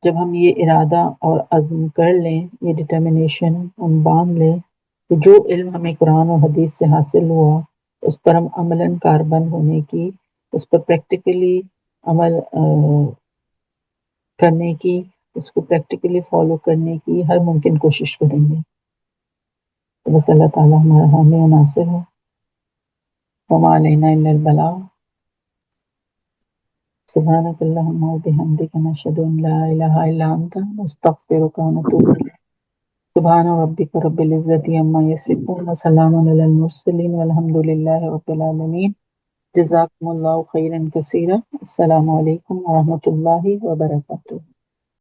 جب ہم یہ ارادہ اور عزم کر لیں، یہ ڈٹرمنیشن ہم باندھ لیں کہ جو علم ہمیں قرآن اور حدیث سے حاصل ہوا اس پر ہم عملاً کاربند ہونے کی، اس پر پریکٹیکلی عمل کرنے کی، اس کو پریکٹیکلی فالو کرنے کی ہر ممکن کوشش کریں گے۔ تو بس اللہ تعالیٰ ہمارا حامی و ناصر ہے۔ وما علینا الا البلاغ۔ سبحانک اللہم و بحمدک، نشہد ان لا الہ الا انت، نستغفرک و نتوب الیک۔ سبحان ربک رب العزت عما یصفون وسلام علی المرسلین والحمد للہ رب العالمین۔ جزاکم اللہ خیرا کثیرا۔ السلام علیکم ورحمۃ اللہ وبرکاتہ۔